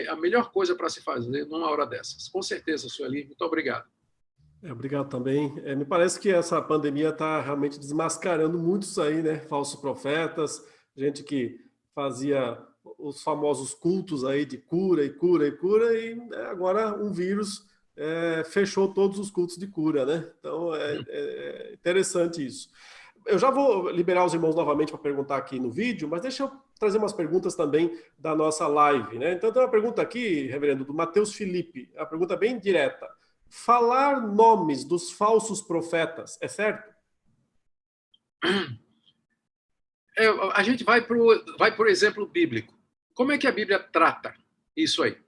a melhor coisa para se fazer numa hora dessas. Com certeza, Sueli. Muito obrigado. Obrigado também. Me parece que essa pandemia está realmente desmascarando muitos aí, né? Falsos profetas, gente que fazia os famosos cultos aí de cura e cura e cura, e agora um vírus fechou todos os cultos de cura, né? Então, é interessante isso. Eu já vou liberar os irmãos novamente para perguntar aqui no vídeo, mas deixa eu trazer umas perguntas também da nossa live, né? Então, tem uma pergunta aqui, reverendo, do Matheus Felipe, uma pergunta bem direta. Falar nomes dos falsos profetas é certo? A gente vai por exemplo bíblico. Como é que a Bíblia trata isso aí?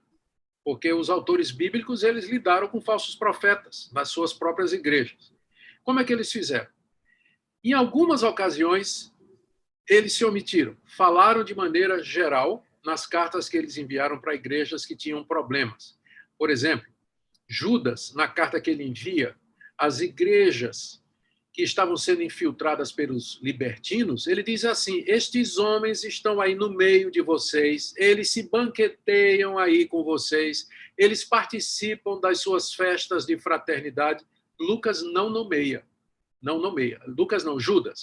Porque os autores bíblicos, eles lidaram com falsos profetas nas suas próprias igrejas. Como é que eles fizeram? Em algumas ocasiões, eles se omitiram. Falaram de maneira geral nas cartas que eles enviaram para igrejas que tinham problemas. Por exemplo, Judas, na carta que ele envia às igrejas que estavam sendo infiltradas pelos libertinos, ele diz assim: estes homens estão aí no meio de vocês, eles se banqueteiam aí com vocês, eles participam das suas festas de fraternidade. Lucas não nomeia.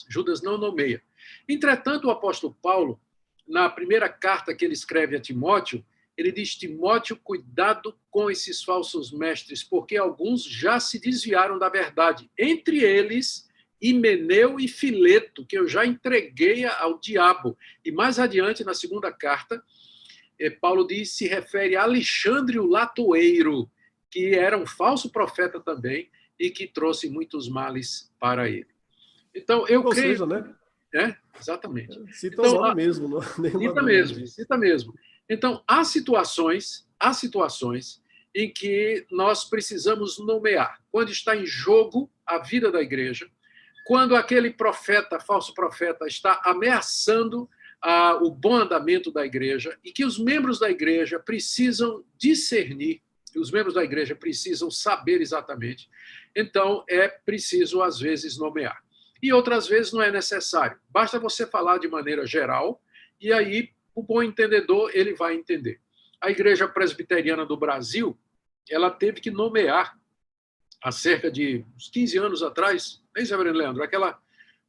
Judas não nomeia. Entretanto, o apóstolo Paulo, na primeira carta que ele escreve a Timóteo, ele diz: Timóteo, cuidado com esses falsos mestres, porque alguns já se desviaram da verdade. Entre eles, Himeneu e Fileto, que eu já entreguei ao diabo. E mais adiante, na segunda carta, Paulo se refere a Alexandre o Latoeiro, que era um falso profeta também e que trouxe muitos males para ele. Então, eu creio... Ou seja, né? Exatamente. Cita o nome mesmo. Não? Cita mesmo. Então, há situações em que nós precisamos nomear. Quando está em jogo a vida da igreja, quando aquele falso profeta, está ameaçando o bom andamento da igreja e que os membros da igreja precisam discernir, os membros da igreja precisam saber exatamente, então é preciso, às vezes, nomear. E outras vezes não é necessário. Basta você falar de maneira geral e aí o bom entendedor ele vai entender. A Igreja Presbiteriana do Brasil, ela teve que nomear, há cerca de uns 15 anos atrás, não é isso, reverendo Leandro?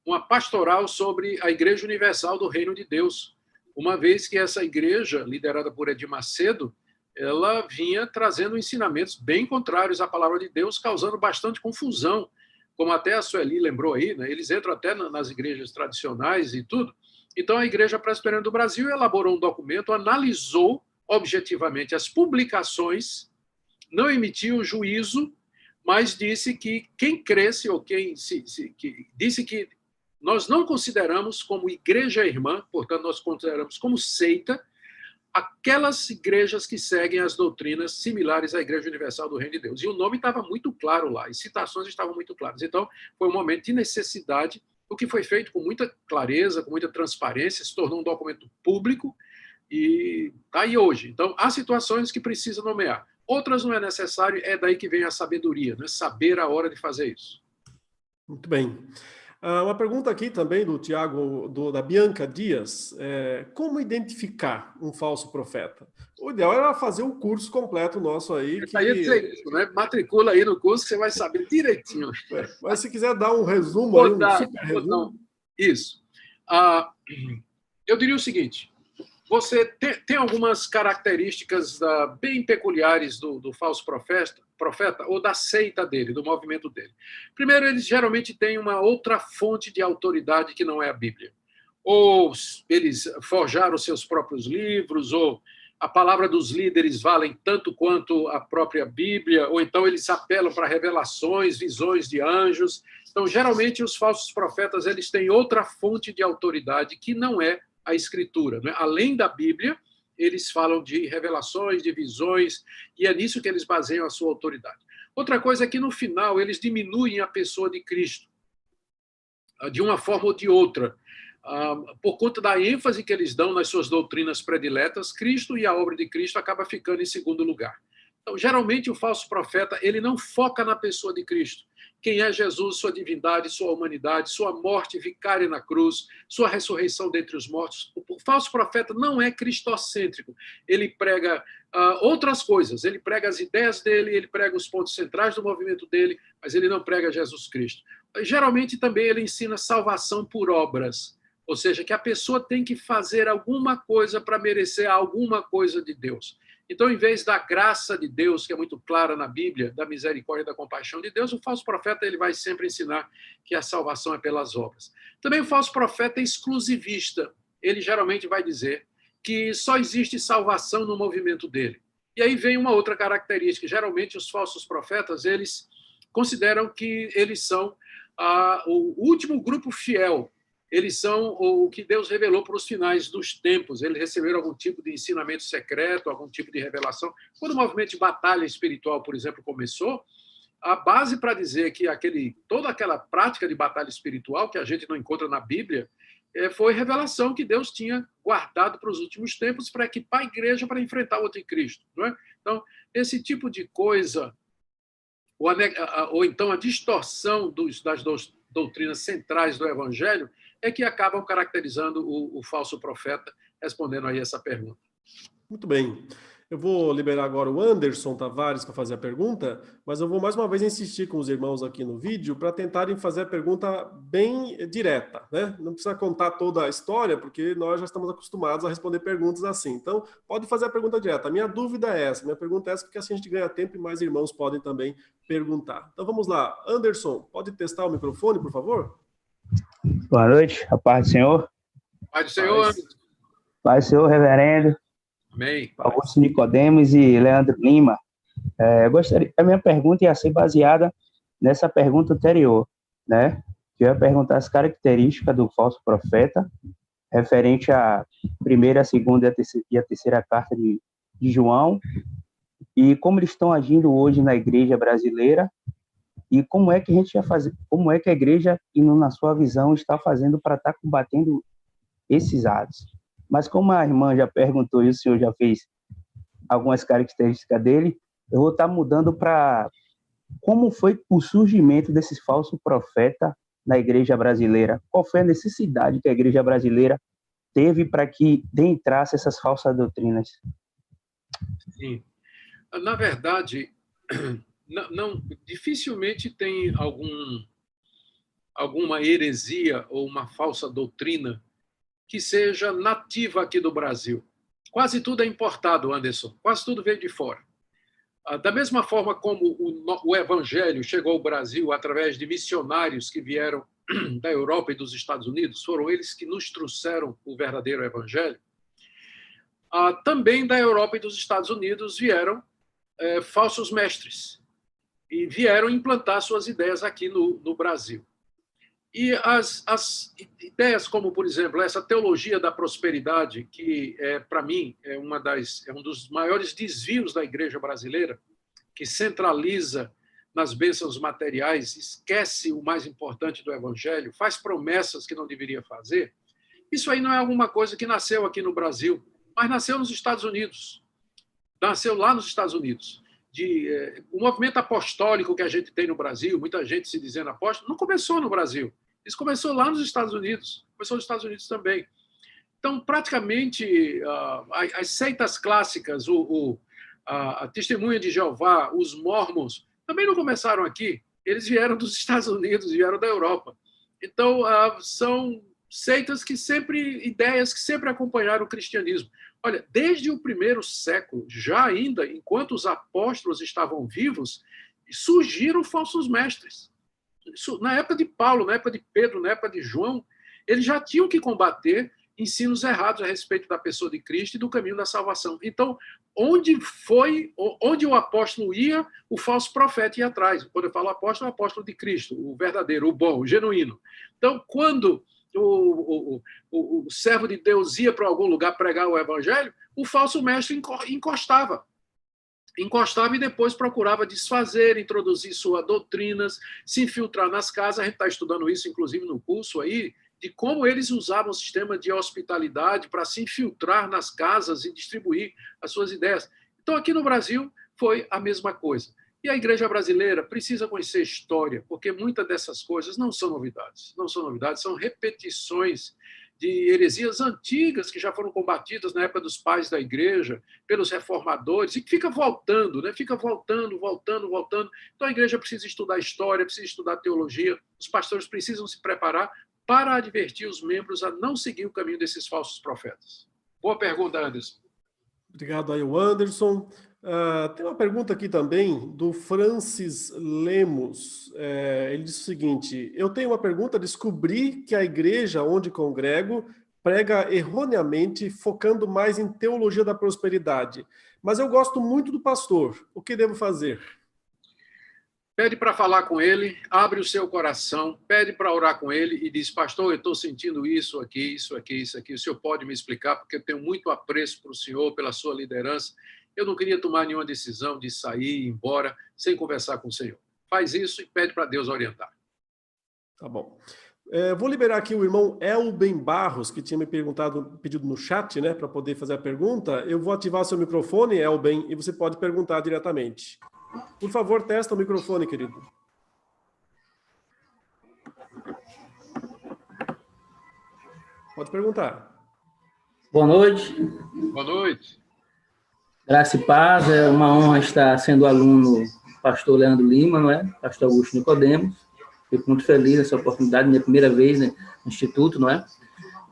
Uma pastoral sobre a Igreja Universal do Reino de Deus, uma vez que essa igreja, liderada por Edir Macedo, ela vinha trazendo ensinamentos bem contrários à palavra de Deus, causando bastante confusão, como até a Sueli lembrou aí, né? Eles entram até nas igrejas tradicionais e tudo. Então, a Igreja Presbiteriana do Brasil elaborou um documento, analisou objetivamente as publicações, não emitiu juízo, mas disse que quem cresce ou disse que nós não consideramos como igreja irmã, portanto, nós consideramos como seita, aquelas igrejas que seguem as doutrinas similares à Igreja Universal do Reino de Deus. E o nome estava muito claro lá, as citações estavam muito claras. Então, foi um momento de necessidade, o que foi feito com muita clareza, com muita transparência, se tornou um documento público e está aí hoje. Então, há situações que precisa nomear. Outras não é necessário, é daí que vem a sabedoria, né? Saber a hora de fazer isso. Muito bem. Uma pergunta aqui também do Tiago, da Bianca Dias. Como identificar um falso profeta? O ideal era fazer o curso completo nosso aí. Eu ia dizer isso, né? Matricula aí no curso que você vai saber direitinho. Mas se quiser dar um resumo, Vou aí, um super resumo. Isso. Eu diria o seguinte, você tem algumas características bem peculiares do falso profeta ou da seita dele, do movimento dele. Primeiro, eles geralmente têm uma outra fonte de autoridade que não é a Bíblia. Ou eles forjaram seus próprios livros, ou a palavra dos líderes valem tanto quanto a própria Bíblia, ou então eles apelam para revelações, visões de anjos. Então, geralmente, os falsos profetas eles têm outra fonte de autoridade que não é a Escritura. Né? Além da Bíblia, eles falam de revelações, de visões, e é nisso que eles baseiam a sua autoridade. Outra coisa é que, no final, eles diminuem a pessoa de Cristo, de uma forma ou de outra. Por conta da ênfase que eles dão nas suas doutrinas prediletas, Cristo e a obra de Cristo acaba ficando em segundo lugar. Então, geralmente, o falso profeta ele não foca na pessoa de Cristo. Quem é Jesus, sua divindade, sua humanidade, sua morte vicária na cruz, sua ressurreição dentre os mortos. O falso profeta não é cristocêntrico. Ele prega outras coisas. Ele prega as ideias dele, ele prega os pontos centrais do movimento dele, mas ele não prega Jesus Cristo. Geralmente, também, ele ensina salvação por obras. Ou seja, que a pessoa tem que fazer alguma coisa para merecer alguma coisa de Deus. Então, em vez da graça de Deus, que é muito clara na Bíblia, da misericórdia e da compaixão de Deus, o falso profeta ele vai sempre ensinar que a salvação é pelas obras. Também o falso profeta é exclusivista. Ele geralmente vai dizer que só existe salvação no movimento dele. E aí vem uma outra característica. Geralmente, os falsos profetas, eles consideram que eles são o último grupo fiel. Eles são o que Deus revelou para os finais dos tempos. Eles receberam algum tipo de ensinamento secreto, algum tipo de revelação. Quando o movimento de batalha espiritual, por exemplo, começou, a base para dizer que toda aquela prática de batalha espiritual, que a gente não encontra na Bíblia, foi revelação que Deus tinha guardado para os últimos tempos para equipar a igreja para enfrentar o anticristo. Não é? Então, esse tipo de coisa, ou então a distorção das doutrinas centrais do Evangelho, é que acabam caracterizando o falso profeta, respondendo aí essa pergunta. Muito bem. Eu vou liberar agora o Anderson Tavares para fazer a pergunta, mas eu vou mais uma vez insistir com os irmãos aqui no vídeo para tentarem fazer a pergunta bem direta, né? Não precisa contar toda a história, porque nós já estamos acostumados a responder perguntas assim. Então, pode fazer a pergunta direta. A minha dúvida é essa, minha pergunta é essa, porque assim a gente ganha tempo e mais irmãos podem também perguntar. Então, vamos lá. Anderson, pode testar o microfone, por favor? Boa noite, a paz do Senhor. Pai do Senhor. Paz do Senhor, reverendo. Amém. Augusto Nicodemos e Leandro Lima. A minha pergunta ia ser baseada nessa pergunta anterior, né? Eu ia perguntar as características do falso profeta, referente à primeira, a segunda e a terceira carta de João, e como eles estão agindo hoje na igreja brasileira, e como é que a gente ia fazer, como é que a igreja, na sua visão, está fazendo para estar combatendo esses atos. Mas como a irmã já perguntou e o senhor já fez algumas características dele, eu vou estar mudando para como foi o surgimento desse falso profeta na igreja brasileira. Qual foi a necessidade que a igreja brasileira teve para que entrasse essas falsas doutrinas? Sim. Na verdade, dificilmente tem alguma heresia ou uma falsa doutrina que seja nativa aqui do Brasil. Quase tudo é importado, Anderson. Quase tudo veio de fora. Da mesma forma como o Evangelho chegou ao Brasil através de missionários que vieram da Europa e dos Estados Unidos, foram eles que nos trouxeram o verdadeiro Evangelho, também da Europa e dos Estados Unidos vieram falsos mestres e vieram implantar suas ideias aqui no Brasil. E as ideias como, por exemplo, essa teologia da prosperidade, que, para mim, é um dos maiores desvios da igreja brasileira, que centraliza nas bênçãos materiais, esquece o mais importante do Evangelho, faz promessas que não deveria fazer. Isso aí não é alguma coisa que nasceu aqui no Brasil, mas nasceu nos Estados Unidos. Nasceu lá nos Estados Unidos. O movimento apostólico que a gente tem no Brasil, muita gente se dizendo apóstolo, não começou no Brasil. Isso começou lá nos Estados Unidos. Começou nos Estados Unidos também. Então, praticamente, as seitas clássicas, a Testemunha de Jeová, os Mormons, também não começaram aqui. Eles vieram dos Estados Unidos, vieram da Europa. Então, são seitas ideias que sempre acompanharam o cristianismo. Olha, desde o primeiro século, já ainda, enquanto os apóstolos estavam vivos, surgiram falsos mestres. Na época de Paulo, na época de Pedro, na época de João, eles já tinham que combater ensinos errados a respeito da pessoa de Cristo e do caminho da salvação. Então, onde o apóstolo ia, o falso profeta ia atrás. Quando eu falo apóstolo, é o apóstolo de Cristo, o verdadeiro, o bom, o genuíno. Então, quando o servo de Deus ia para algum lugar pregar o evangelho, o falso mestre encostava e depois procurava desfazer, introduzir suas doutrinas, se infiltrar nas casas. A gente está estudando isso, inclusive, no curso aí, de como eles usavam o sistema de hospitalidade para se infiltrar nas casas e distribuir as suas ideias. Então, aqui no Brasil, foi a mesma coisa. E a igreja brasileira precisa conhecer história, porque muitas dessas coisas não são novidades. Não são novidades, são repetições de heresias antigas que já foram combatidas na época dos pais da igreja, pelos reformadores, e que fica voltando, né? Fica voltando. Então, a igreja precisa estudar história, precisa estudar teologia, os pastores precisam se preparar para advertir os membros a não seguir o caminho desses falsos profetas. Boa pergunta, Anderson. Obrigado aí, Anderson. Tem uma pergunta aqui também do Francis Lemos. Ele diz o seguinte: eu tenho uma pergunta, descobri que a igreja onde congrego prega erroneamente, focando mais em teologia da prosperidade. Mas eu gosto muito do pastor. O que devo fazer? Pede para falar com ele, abre o seu coração, pede para orar com ele e diz: pastor, eu estou sentindo isso aqui, o senhor pode me explicar, porque eu tenho muito apreço para o senhor, pela sua liderança. Eu não queria tomar nenhuma decisão de sair e ir embora sem conversar com o senhor. Faz isso e pede para Deus orientar. Tá bom. Vou liberar aqui o irmão Elben Barros, que tinha me pedido no chat, né, para poder fazer a pergunta. Eu vou ativar seu microfone, Elben, e você pode perguntar diretamente. Por favor, testa o microfone, querido. Pode perguntar. Boa noite. Boa noite. Graça e paz, é uma honra estar sendo aluno do pastor Leandro Lima, não é? Pastor Augusto Nicodemos. Fico muito feliz nessa oportunidade, minha primeira vez, né, no Instituto, não é?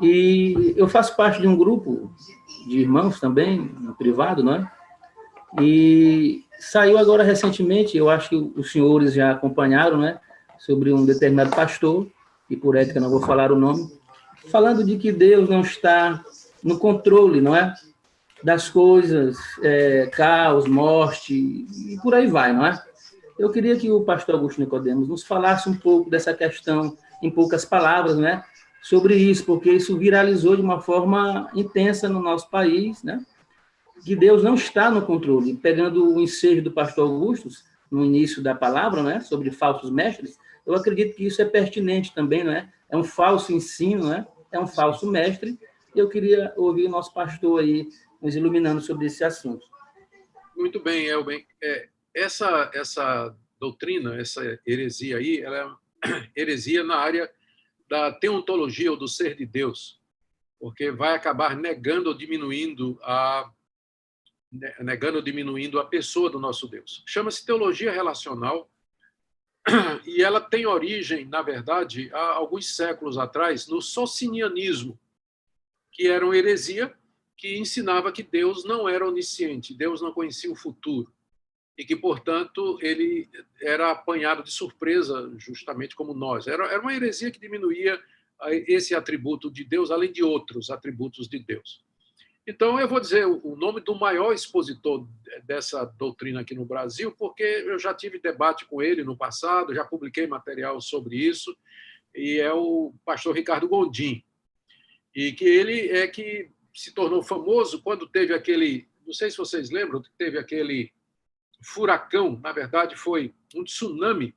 E eu faço parte de um grupo de irmãos também, no privado, não é? E saiu agora recentemente, eu acho que os senhores já acompanharam, né, sobre um determinado pastor, e por ética não vou falar o nome, falando de que Deus não está no controle, não é? Das coisas, caos, morte, e por aí vai, não é? Eu queria que o pastor Augusto Nicodemos nos falasse um pouco dessa questão, em poucas palavras, né, sobre isso, porque isso viralizou de uma forma intensa no nosso país, né? Que Deus não está no controle. Pegando o ensejo do pastor Augusto, no início da palavra, né, sobre falsos mestres, eu acredito que isso é pertinente também, não é? É um falso ensino, né? É um falso mestre. Eu queria ouvir o nosso pastor aí nos iluminando sobre esse assunto. Muito bem, Elben. Essa doutrina, essa heresia aí, ela é heresia na área da teontologia ou do ser de Deus, porque vai acabar negando ou diminuindo a pessoa do nosso Deus. Chama-se teologia relacional e ela tem origem, na verdade, há alguns séculos atrás, no socinianismo, que era uma heresia que ensinava que Deus não era onisciente, Deus não conhecia o futuro e que, portanto, ele era apanhado de surpresa, justamente como nós. Era uma heresia que diminuía esse atributo de Deus, além de outros atributos de Deus. Então, eu vou dizer o nome do maior expositor dessa doutrina aqui no Brasil, porque eu já tive debate com ele no passado, já publiquei material sobre isso, e é o pastor Ricardo Gondim. E que ele é que se tornou famoso quando teve aquele, não sei se vocês lembram, teve aquele furacão, na verdade foi um tsunami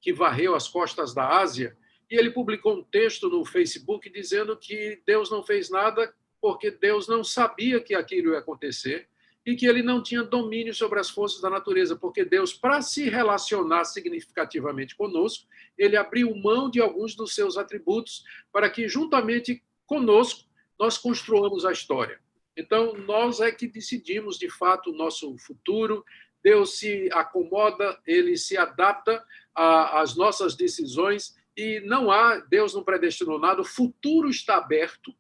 que varreu as costas da Ásia, e ele publicou um texto no Facebook dizendo que Deus não fez nada porque Deus não sabia que aquilo ia acontecer e que ele não tinha domínio sobre as forças da natureza, porque Deus, para se relacionar significativamente conosco, ele abriu mão de alguns dos seus atributos para que, juntamente conosco, nós construamos a história. Então, nós é que decidimos, de fato, o nosso futuro. Deus se acomoda, ele se adapta às nossas decisões E não há, Deus não predestinou nada, o futuro está aberto,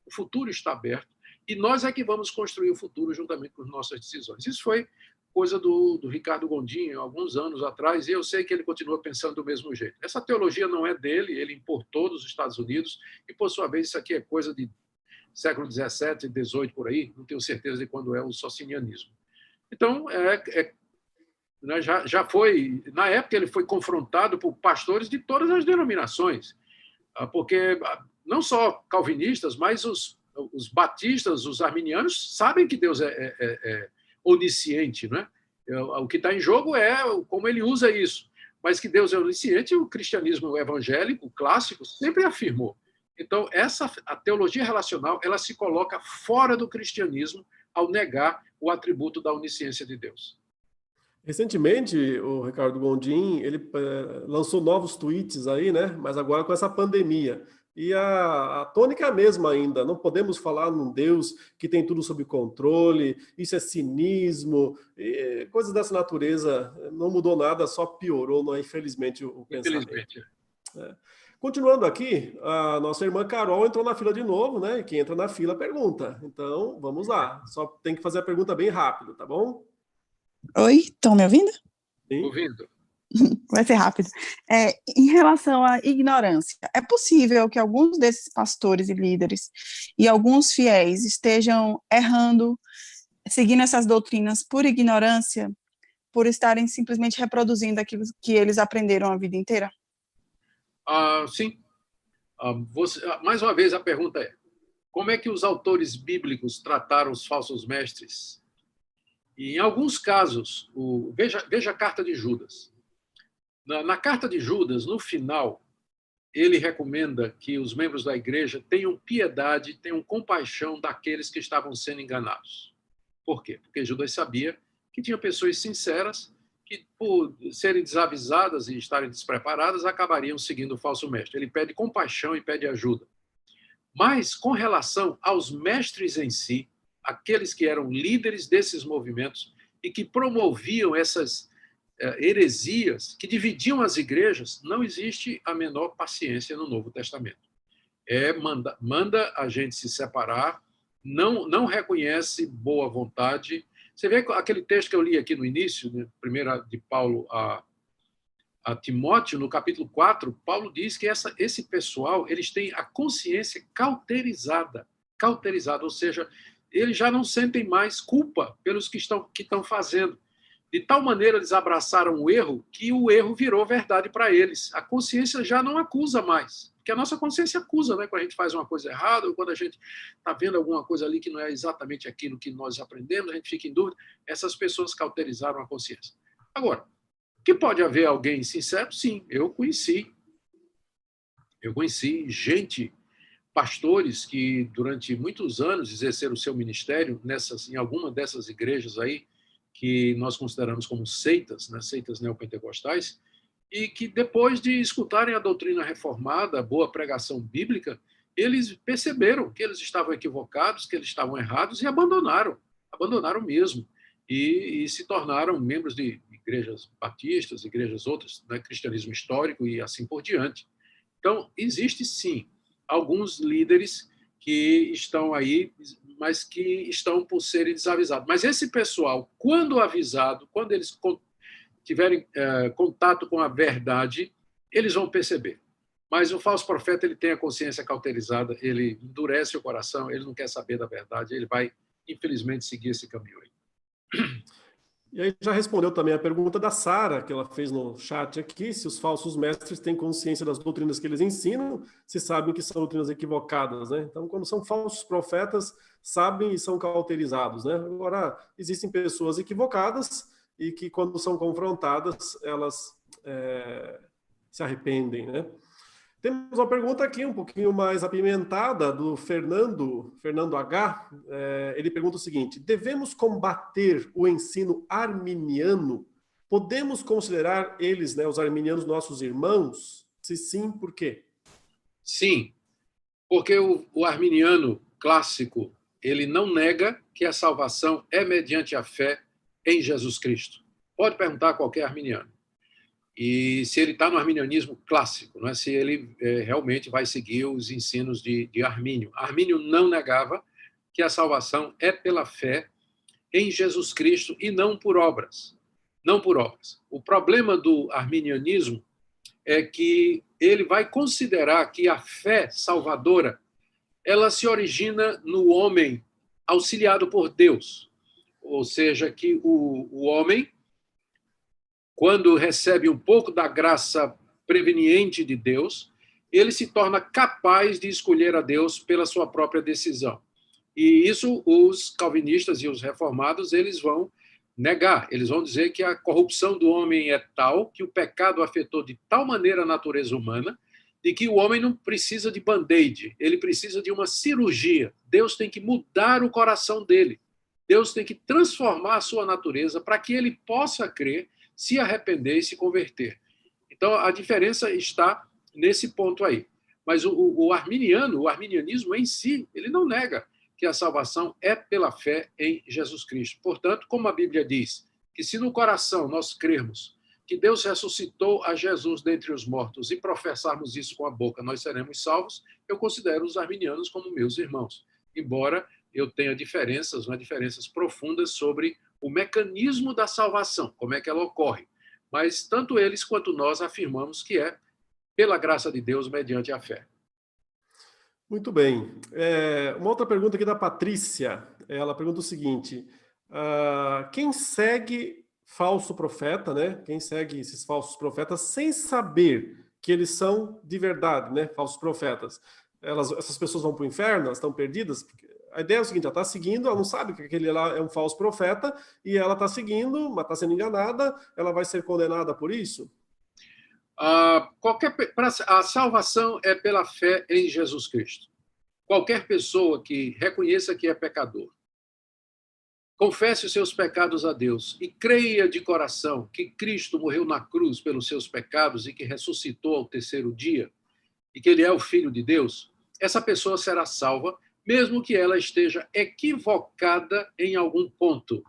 e nós é que vamos construir o futuro juntamente com as nossas decisões. Isso foi coisa do Ricardo Gondim, alguns anos atrás, e eu sei que ele continua pensando do mesmo jeito. Essa teologia não é dele, ele importou dos Estados Unidos, e, por sua vez, isso aqui é coisa de século XVII, XVIII, por aí, não tenho certeza de quando é o socinianismo. Então, né, já foi, na época ele foi confrontado por pastores de todas as denominações, porque não só calvinistas, mas os batistas, os arminianos, sabem que Deus é onisciente, né? O que está em jogo é como ele usa isso, mas que Deus é onisciente, o cristianismo evangélico clássico sempre afirmou. Então, a teologia relacional, ela se coloca fora do cristianismo ao negar o atributo da onisciência de Deus. Recentemente, o Ricardo Gondim, ele lançou novos tweets aí, né? Mas agora com essa pandemia. E a tônica é a mesma ainda. Não podemos falar num Deus que tem tudo sob controle, isso é cinismo, coisas dessa natureza. Não mudou nada, só piorou, não, infelizmente, o pensamento. Continuando aqui, a nossa irmã Carol entrou na fila de novo, né? E quem entra na fila pergunta. Então, vamos lá. Só tem que fazer a pergunta bem rápido, tá bom? Oi, estão me ouvindo? Sim. Ouvindo. Vai ser rápido. Em relação à ignorância, é possível que alguns desses pastores e líderes e alguns fiéis estejam errando, seguindo essas doutrinas por ignorância, por estarem simplesmente reproduzindo aquilo que eles aprenderam a vida inteira? Sim. Mais uma vez, a pergunta é: como é que os autores bíblicos trataram os falsos mestres? E, em alguns casos, veja a carta de Judas. Na carta de Judas, no final, ele recomenda que os membros da igreja tenham piedade, tenham compaixão daqueles que estavam sendo enganados. Por quê? Porque Judas sabia que tinha pessoas sinceras que, por serem desavisadas e estarem despreparadas, acabariam seguindo o falso mestre. Ele pede compaixão e pede ajuda. Mas, com relação aos mestres em si, aqueles que eram líderes desses movimentos e que promoviam essas heresias, que dividiam as igrejas, não existe a menor paciência no Novo Testamento. Manda a gente se separar, não reconhece boa vontade. Você vê aquele texto que eu li aqui no início, né, primeira de Paulo a Timóteo, no capítulo 4, Paulo diz que esse pessoal, eles têm a consciência cauterizada, ou seja, eles já não sentem mais culpa pelos que estão fazendo. De tal maneira eles abraçaram o erro que o erro virou verdade para eles. A consciência já não acusa mais. Porque a nossa consciência acusa, né? Quando a gente faz uma coisa errada, ou quando a gente está vendo alguma coisa ali que não é exatamente aquilo que nós aprendemos, a gente fica em dúvida. Essas pessoas cauterizaram a consciência. Agora, que pode haver alguém sincero? Sim, eu conheci gente, pastores que durante muitos anos exerceram o seu ministério em alguma dessas igrejas aí, que nós consideramos como seitas, né, seitas neopentecostais, e que depois de escutarem a doutrina reformada, a boa pregação bíblica, eles perceberam que eles estavam equivocados, que eles estavam errados e abandonaram mesmo, e se tornaram membros de igrejas batistas, igrejas outras, né, cristianismo histórico e assim por diante. Então, existe sim alguns líderes que estão aí, mas que estão por serem desavisados. Mas esse pessoal, quando avisado, quando eles tiverem contato com a verdade, eles vão perceber. Mas o falso profeta, ele tem a consciência cauterizada, ele endurece o coração, ele não quer saber da verdade, ele vai, infelizmente, seguir esse caminho aí. E aí já respondeu também a pergunta da Sara, que ela fez no chat aqui, se os falsos mestres têm consciência das doutrinas que eles ensinam, se sabem que são doutrinas equivocadas, né? Então, quando são falsos profetas, sabem e são cauterizados, né? Agora, existem pessoas equivocadas e que, quando são confrontadas, elas se arrependem, né? Temos uma pergunta aqui um pouquinho mais apimentada do Fernando H. Ele pergunta o seguinte: devemos combater o ensino arminiano? Podemos considerar eles, né, os arminianos, nossos irmãos? Se sim, por quê? Sim, porque o arminiano clássico, ele não nega que a salvação é mediante a fé em Jesus Cristo. Pode perguntar a qualquer arminiano. e se ele está no arminianismo clássico, não é? Se ele realmente vai seguir os ensinos de Armínio. Armínio não negava que a salvação é pela fé em Jesus Cristo e não por obras. Não por obras. O problema do arminianismo é que ele vai considerar que a fé salvadora ela se origina no homem auxiliado por Deus. Ou seja, que o homem, quando recebe um pouco da graça preveniente de Deus, ele se torna capaz de escolher a Deus pela sua própria decisão. E isso os calvinistas e os reformados eles vão negar. Eles vão dizer que a corrupção do homem é tal, que o pecado afetou de tal maneira a natureza humana, de que o homem não precisa de band-aid, ele precisa de uma cirurgia. Deus tem que mudar o coração dele. Deus tem que transformar a sua natureza para que ele possa crer, se arrepender e se converter. Então, a diferença está nesse ponto aí. Mas o arminianismo em si, ele não nega que a salvação é pela fé em Jesus Cristo. Portanto, como a Bíblia diz, que se no coração nós crermos que Deus ressuscitou a Jesus dentre os mortos e professarmos isso com a boca, nós seremos salvos, eu considero os arminianos como meus irmãos. Embora eu tenha diferenças profundas sobre o mecanismo da salvação, como é que ela ocorre. Mas tanto eles quanto nós afirmamos que é pela graça de Deus mediante a fé. Muito bem. Uma outra pergunta aqui da Patrícia. Ela pergunta o seguinte: quem segue falso profeta, né? Quem segue esses falsos profetas sem saber que eles são de verdade, né? Falsos profetas. Essas pessoas vão para o inferno? Elas estão perdidas? A ideia é o seguinte: ela está seguindo, ela não sabe que aquele lá é um falso profeta e ela está seguindo, mas está sendo enganada. Ela vai ser condenada por isso? A salvação é pela fé em Jesus Cristo. Qualquer pessoa que reconheça que é pecador, confesse os seus pecados a Deus e creia de coração que Cristo morreu na cruz pelos seus pecados e que ressuscitou ao terceiro dia e que ele é o Filho de Deus, essa pessoa será salva, mesmo que ela esteja equivocada em algum ponto.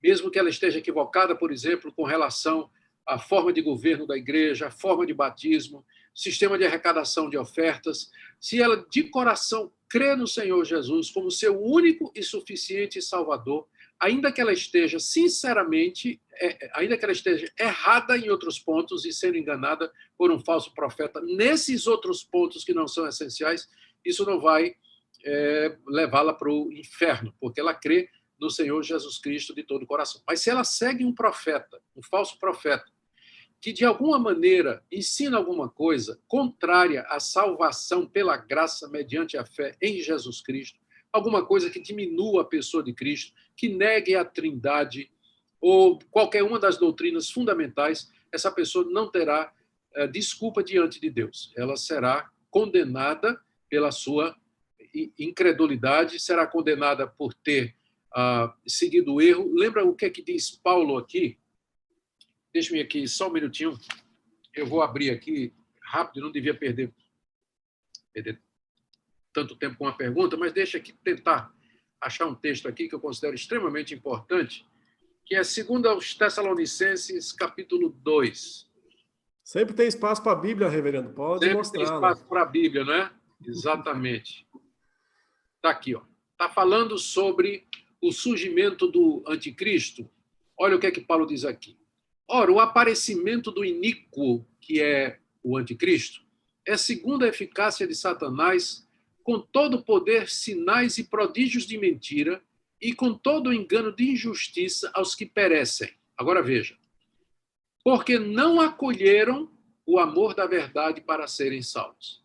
Mesmo que ela esteja equivocada, por exemplo, com relação à forma de governo da igreja, a forma de batismo, sistema de arrecadação de ofertas, se ela de coração crê no Senhor Jesus como seu único e suficiente Salvador, ainda que ela esteja sinceramente, ainda que ela esteja errada em outros pontos e sendo enganada por um falso profeta, nesses outros pontos que não são essenciais, isso não vai levá-la para o inferno, porque ela crê no Senhor Jesus Cristo de todo o coração. Mas se ela segue um profeta, um falso profeta, que de alguma maneira ensina alguma coisa contrária à salvação pela graça mediante a fé em Jesus Cristo, alguma coisa que diminua a pessoa de Cristo, que negue a Trindade ou qualquer uma das doutrinas fundamentais, essa pessoa não terá desculpa diante de Deus. Ela será condenada pela sua incredulidade, será condenada por ter seguido o erro. Lembra o que é que diz Paulo aqui? Deixa-me aqui só um minutinho. Eu vou abrir aqui rápido, não devia perder tanto tempo com a pergunta, mas deixa aqui tentar achar um texto aqui que eu considero extremamente importante, que é 2 aos Tessalonicenses, capítulo 2. Sempre tem espaço para a Bíblia, reverendo. Pode mostrar. Sempre tem espaço para a Bíblia, não é? Exatamente. Está aqui, ó. Está falando sobre o surgimento do anticristo. Olha o que é que Paulo diz aqui. Ora, o aparecimento do iníquo, que é o anticristo, é segundo a eficácia de Satanás, com todo o poder, sinais e prodígios de mentira, e com todo o engano de injustiça aos que perecem. Agora veja. Porque não acolheram o amor da verdade para serem salvos.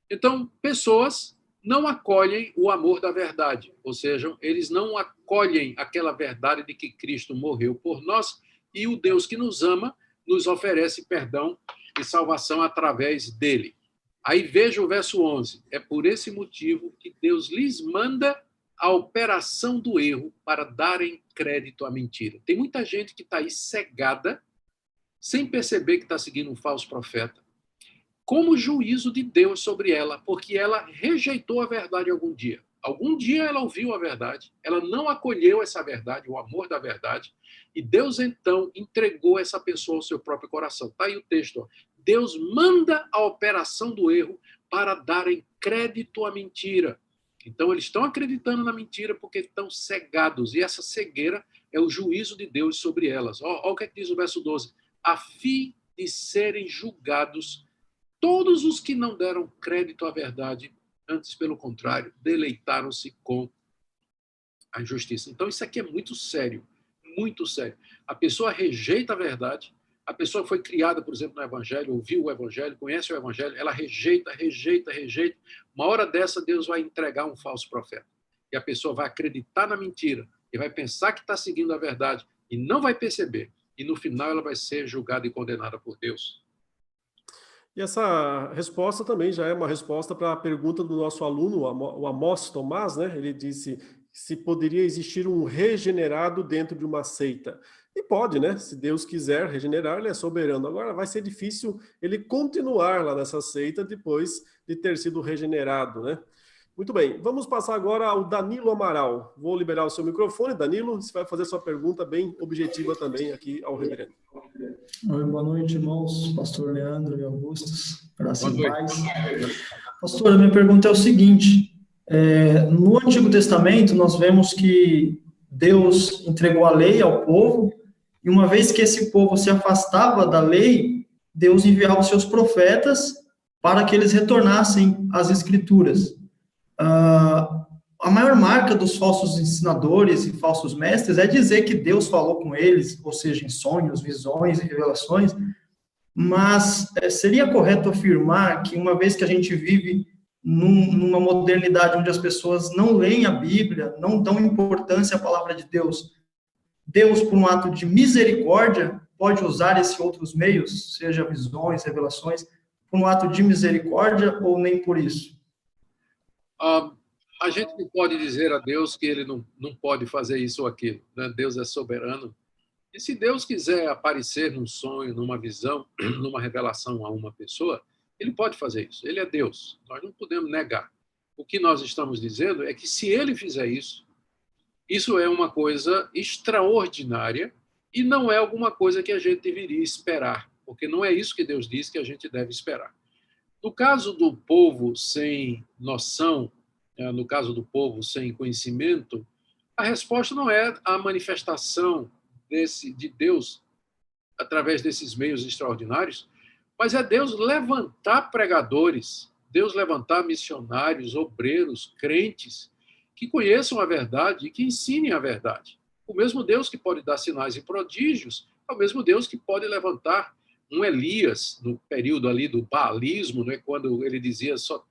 Então, pessoas não acolhem o amor da verdade, ou seja, eles não acolhem aquela verdade de que Cristo morreu por nós e o Deus que nos ama nos oferece perdão e salvação através dele. Aí veja o verso 11. É por esse motivo que Deus lhes manda a operação do erro para darem crédito à mentira. Tem muita gente que está aí cegada, sem perceber que está seguindo um falso profeta, como juízo de Deus sobre ela, porque ela rejeitou a verdade algum dia. Algum dia ela ouviu a verdade, ela não acolheu essa verdade, o amor da verdade, e Deus então entregou essa pessoa ao seu próprio coração. Está aí o texto. Ó. Deus manda a operação do erro para darem crédito à mentira. Então, eles estão acreditando na mentira porque estão cegados, e essa cegueira é o juízo de Deus sobre elas. Olha o que diz o verso 12. A fim de serem julgados todos os que não deram crédito à verdade, antes, pelo contrário, deleitaram-se com a injustiça. Então, isso aqui é muito sério, muito sério. A pessoa rejeita a verdade, a pessoa foi criada, por exemplo, no Evangelho, ouviu o Evangelho, conhece o Evangelho, ela rejeita. Uma hora dessa, Deus vai entregar um falso profeta. E a pessoa vai acreditar na mentira, e vai pensar que está seguindo a verdade, e não vai perceber. E no final ela vai ser julgada e condenada por Deus. E essa resposta também já é uma resposta para a pergunta do nosso aluno, o Amós Tomás, né? Ele disse se poderia existir um regenerado dentro de uma seita. E pode, né? Se Deus quiser regenerar, ele é soberano. Agora vai ser difícil ele continuar lá nessa seita depois de ter sido regenerado, né? Muito bem, vamos passar agora ao Danilo Amaral. Vou liberar o seu microfone, Danilo, você vai fazer sua pergunta bem objetiva também aqui ao reverendo. Oi, boa noite, irmãos, pastor Leandro e Augustus, graças e paz. Pastor, a minha pergunta é o seguinte, no Antigo Testamento nós vemos que Deus entregou a lei ao povo, e uma vez que esse povo se afastava da lei, Deus enviava os seus profetas para que eles retornassem às Escrituras. A maior marca dos falsos ensinadores e falsos mestres é dizer que Deus falou com eles, ou seja, em sonhos, visões e revelações, mas seria correto afirmar que uma vez que a gente vive numa modernidade onde as pessoas não leem a Bíblia, não dão importância à palavra de Deus, Deus, por um ato de misericórdia, pode usar esses outros meios, seja visões, revelações, por um ato de misericórdia ou nem por isso? A gente não pode dizer a Deus que ele não pode fazer isso ou aquilo, né? Deus é soberano. E se Deus quiser aparecer num sonho, numa visão, numa revelação a uma pessoa, ele pode fazer isso. Ele é Deus. Nós não podemos negar. O que nós estamos dizendo é que se ele fizer isso, isso é uma coisa extraordinária e não é alguma coisa que a gente deveria esperar, porque não é isso que Deus diz que a gente deve esperar. No caso do povo sem noção, no caso do povo sem conhecimento, a resposta não é a manifestação de Deus através desses meios extraordinários, mas é Deus levantar pregadores, Deus levantar missionários, obreiros, crentes, que conheçam a verdade e que ensinem a verdade. O mesmo Deus que pode dar sinais e prodígios é o mesmo Deus que pode levantar um Elias, no período ali do baalismo, né, quando ele dizia, estou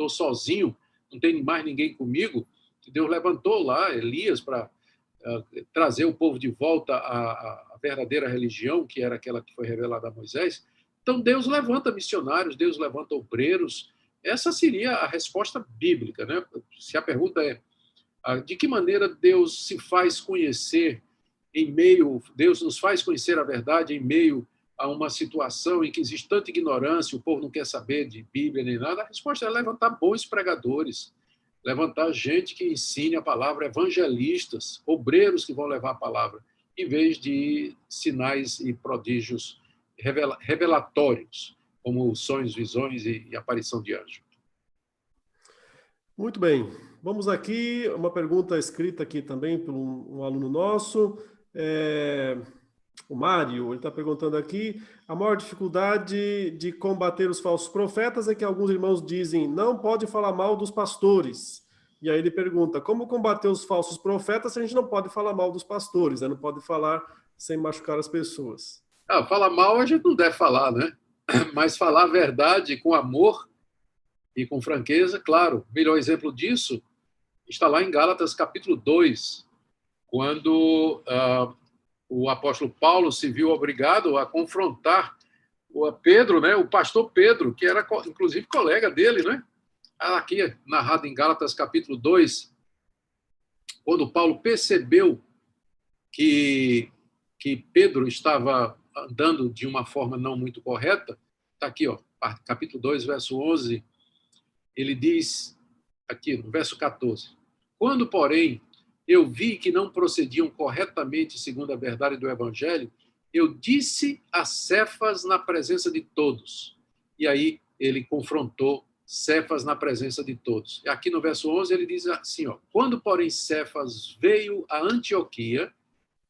sozinho, não tem mais ninguém comigo, Deus levantou lá Elias para trazer o povo de volta à verdadeira religião, que era aquela que foi revelada a Moisés. Então, Deus levanta missionários, Deus levanta obreiros. Essa seria a resposta bíblica, né? Se a pergunta é de que maneira Deus se faz conhecer Deus nos faz conhecer a verdade em meio a uma situação em que existe tanta ignorância, o povo não quer saber de Bíblia nem nada, a resposta é levantar bons pregadores, levantar gente que ensine a palavra, evangelistas, obreiros que vão levar a palavra, em vez de sinais e prodígios revelatórios, como sonhos, visões e aparição de anjo. Muito bem. Vamos aqui, uma pergunta escrita aqui também por um aluno nosso. O Mário, ele está perguntando aqui, a maior dificuldade de combater os falsos profetas é que alguns irmãos dizem, não pode falar mal dos pastores. E aí ele pergunta, como combater os falsos profetas se a gente não pode falar mal dos pastores, né? Não pode falar sem machucar as pessoas? Falar mal a gente não deve falar, né? Mas falar a verdade com amor e com franqueza, claro. O melhor exemplo disso está lá em Gálatas capítulo 2, quando o apóstolo Paulo se viu obrigado a confrontar o Pedro, né, o pastor Pedro, que era inclusive colega dele, né? Aqui narrado em Gálatas capítulo 2, quando Paulo percebeu que Pedro estava andando de uma forma não muito correta, está aqui, ó, capítulo 2, verso 11, ele diz aqui no verso 14. Quando, porém, eu vi que não procediam corretamente segundo a verdade do Evangelho, eu disse a Cefas na presença de todos. E aí ele confrontou Cefas na presença de todos. E aqui no verso 11 ele diz assim, ó, quando, porém, Cefas veio a Antioquia,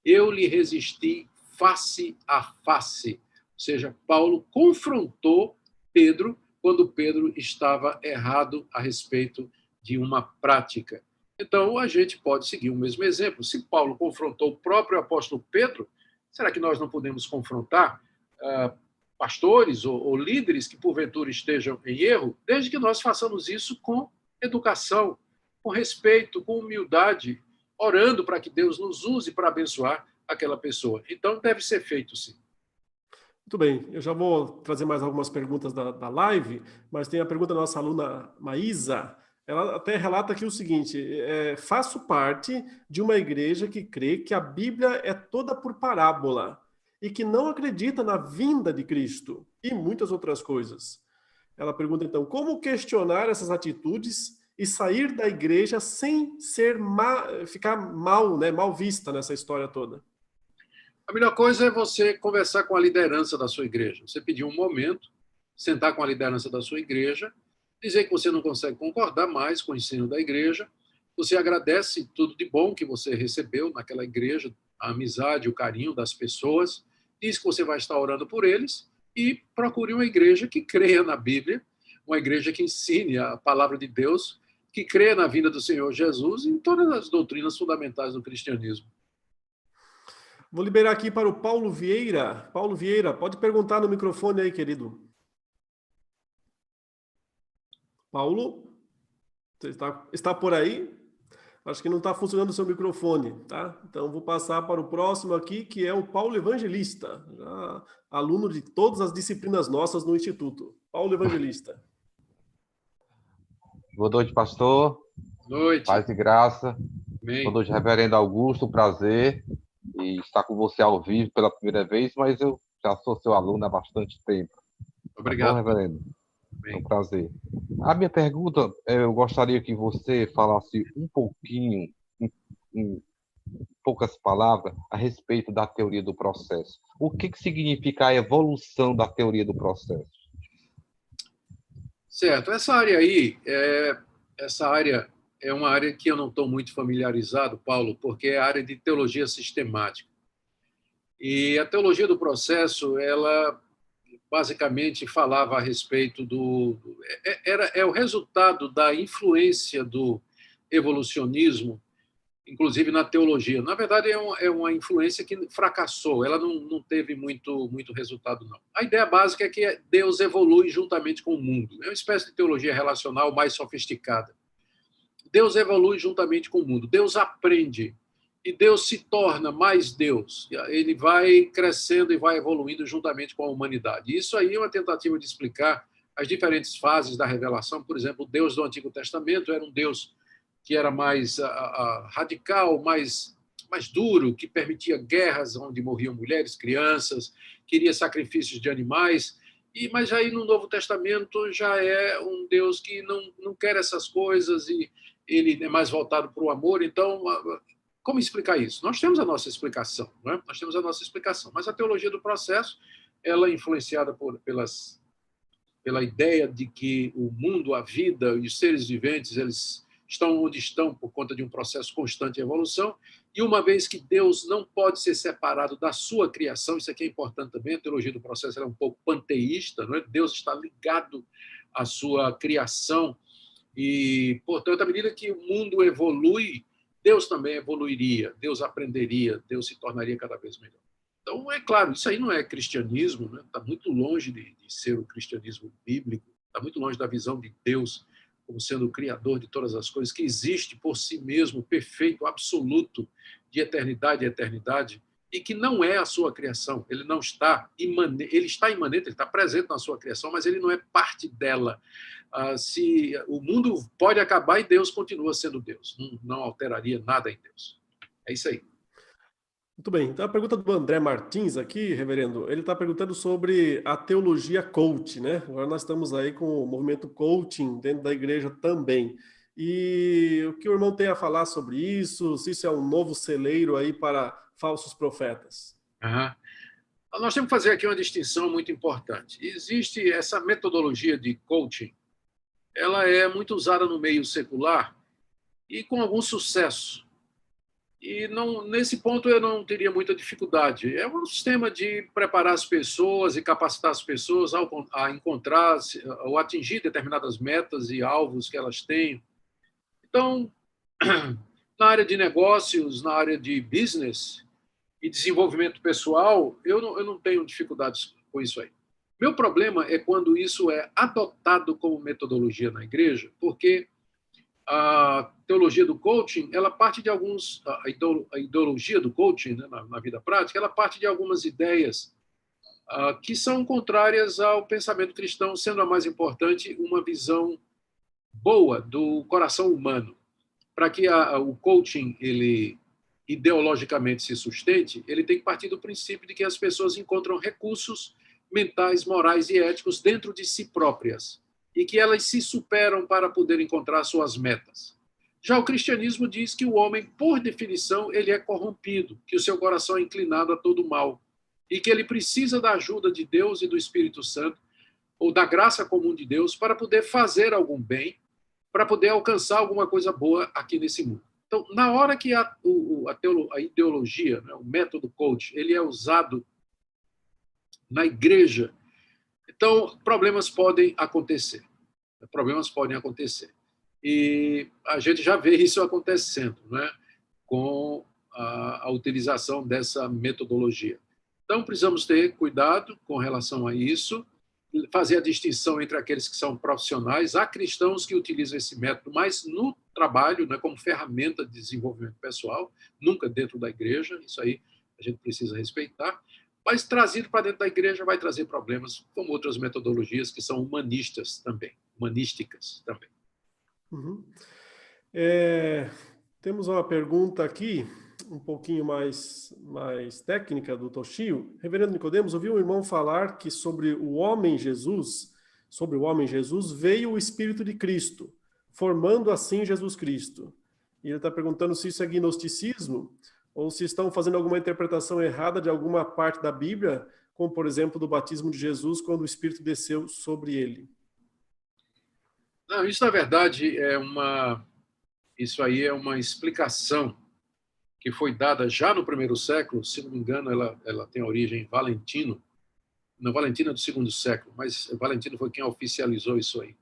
eu lhe resisti face a face. Ou seja, Paulo confrontou Pedro quando Pedro estava errado a respeito de uma prática. Então, a gente pode seguir o mesmo exemplo. Se Paulo confrontou o próprio apóstolo Pedro, será que nós não podemos confrontar pastores ou líderes que, porventura, estejam em erro, desde que nós façamos isso com educação, com respeito, com humildade, orando para que Deus nos use para abençoar aquela pessoa. Então, deve ser feito, sim. Muito bem, eu já vou trazer mais algumas perguntas da live, mas tem a pergunta da nossa aluna Maísa. Ela até relata aqui o seguinte, faço parte de uma igreja que crê que a Bíblia é toda por parábola e que não acredita na vinda de Cristo e muitas outras coisas. Ela pergunta, então, como questionar essas atitudes e sair da igreja sem ficar mal vista nessa história toda? A melhor coisa é você conversar com a liderança da sua igreja. Você pedir um momento, sentar com a liderança da sua igreja, dizer que você não consegue concordar mais com o ensino da igreja, você agradece tudo de bom que você recebeu naquela igreja, a amizade, o carinho das pessoas, diz que você vai estar orando por eles e procure uma igreja que creia na Bíblia, uma igreja que ensine a palavra de Deus, que creia na vinda do Senhor Jesus e em todas as doutrinas fundamentais do cristianismo. Vou liberar aqui para o Paulo Vieira. Paulo Vieira, pode perguntar no microfone aí, querido. Paulo, você está por aí? Acho que não está funcionando o seu microfone, tá? Então, vou passar para o próximo aqui, que é o Paulo Evangelista, já aluno de todas as disciplinas nossas no Instituto. Paulo Evangelista. Boa noite, pastor. Boa noite. Paz e graça. Amém. Boa noite, reverendo Augusto. Prazer em estar com você ao vivo pela primeira vez, mas eu já sou seu aluno há bastante tempo. Obrigado. Tá bom, reverendo? Amém. É um prazer. A minha pergunta, eu gostaria que você falasse um pouquinho, em poucas palavras, a respeito da teoria do processo. O que significa a evolução da teoria do processo? Certo. Essa área aí, é uma área que eu não estou muito familiarizado, Paulo, porque é a área de teologia sistemática. E a teologia do processo, ela basicamente falava a respeito é o resultado da influência do evolucionismo, inclusive na teologia. Na verdade, é uma influência que fracassou, ela não teve muito resultado, não. A ideia básica é que Deus evolui juntamente com o mundo. É uma espécie de teologia relacional mais sofisticada. Deus evolui juntamente com o mundo, Deus aprende, e Deus se torna mais Deus. Ele vai crescendo e vai evoluindo juntamente com a humanidade. Isso aí é uma tentativa de explicar as diferentes fases da revelação. Por exemplo, o Deus do Antigo Testamento era um Deus que era mais radical, mais duro, que permitia guerras onde morriam mulheres, crianças, queria sacrifícios de animais. Mas aí no Novo Testamento já é um Deus que não quer essas coisas e ele é mais voltado para o amor. Então, como explicar isso? Nós temos a nossa explicação, não é? Nós temos a nossa explicação, mas a teologia do processo, ela é influenciada pela ideia de que o mundo, a vida e os seres viventes, eles estão onde estão por conta de um processo constante de evolução, e uma vez que Deus não pode ser separado da sua criação, isso aqui é importante também, a teologia do processo é um pouco panteísta, não é? Deus está ligado à sua criação, e, portanto, à medida que o mundo evolui, Deus também evoluiria, Deus aprenderia, Deus se tornaria cada vez melhor. Então, é claro, isso aí não é cristianismo, né? Está muito longe de ser o cristianismo bíblico, está muito longe da visão de Deus como sendo o criador de todas as coisas, que existe por si mesmo, perfeito, absoluto, de eternidade a eternidade, e que não é a sua criação. Ele não está imanente, ele está imanente, ele está presente na sua criação, mas ele não é parte dela. Se o mundo pode acabar e Deus continua sendo Deus, não alteraria nada em Deus. É isso aí. Muito bem. Então, a pergunta do André Martins aqui, reverendo, ele está perguntando sobre a teologia coach, né? Agora nós estamos aí com o movimento coaching dentro da igreja também. E o que o irmão tem a falar sobre isso? Se isso é um novo celeiro aí para falsos profetas? Aham. Nós temos que fazer aqui uma distinção muito importante. Existe essa metodologia de coaching, ela é muito usada no meio secular e com algum sucesso. E não, nesse ponto eu não teria muita dificuldade. É um sistema de preparar as pessoas e capacitar as pessoas a encontrar ou atingir determinadas metas e alvos que elas têm. Então, na área de negócios, na área de business e desenvolvimento pessoal, eu não tenho dificuldades com isso aí. Meu problema é quando isso é adotado como metodologia na igreja, porque a teologia do coaching, ela parte de a ideologia do coaching, né, na vida prática, ela parte de algumas ideias que são contrárias ao pensamento cristão, sendo a mais importante uma visão boa do coração humano. Para que o coaching ele ideologicamente se sustente, ele tem que partir do princípio de que as pessoas encontram recursos mentais, morais e éticos dentro de si próprias e que elas se superam para poder encontrar suas metas. Já o cristianismo diz que o homem, por definição, ele é corrompido, que o seu coração é inclinado a todo mal e que ele precisa da ajuda de Deus e do Espírito Santo ou da graça comum de Deus para poder fazer algum bem, para poder alcançar alguma coisa boa aqui nesse mundo. Então, na hora que a ideologia, né, o método coach, ele é usado na igreja, então problemas podem acontecer. Problemas podem acontecer. E a gente já vê isso acontecendo, né, com a utilização dessa metodologia. Então, precisamos ter cuidado com relação a isso, fazer a distinção entre aqueles que são profissionais. Há cristãos que utilizam esse método, mas no trabalho, né, como ferramenta de desenvolvimento pessoal, nunca dentro da igreja, isso aí a gente precisa respeitar, mas trazido para dentro da igreja vai trazer problemas, como outras metodologias que são humanísticas também. Uhum. Temos uma pergunta aqui, um pouquinho mais técnica do Toshio. Reverendo Nicodemos, ouviu um irmão falar que sobre o homem Jesus veio o Espírito de Cristo, formando assim Jesus Cristo. E ele está perguntando se isso é gnosticismo ou se estão fazendo alguma interpretação errada de alguma parte da Bíblia, como, por exemplo, do batismo de Jesus, quando o Espírito desceu sobre ele. Não, isso, na verdade, isso aí é uma explicação que foi dada já no primeiro século, se não me engano, ela tem origem em Valentino, na Valentina do segundo século, mas Valentino foi quem oficializou isso aí.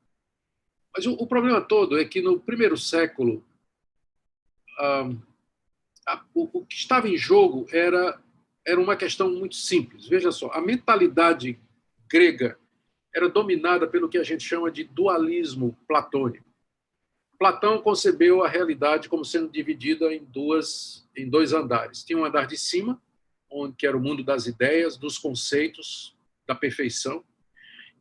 Mas o problema todo é que no primeiro século, o que estava em jogo era uma questão muito simples. Veja só, a mentalidade grega era dominada pelo que a gente chama de dualismo platônico. Platão concebeu a realidade como sendo dividida em dois andares. Tinha um andar de cima, que era o mundo das ideias, dos conceitos, da perfeição,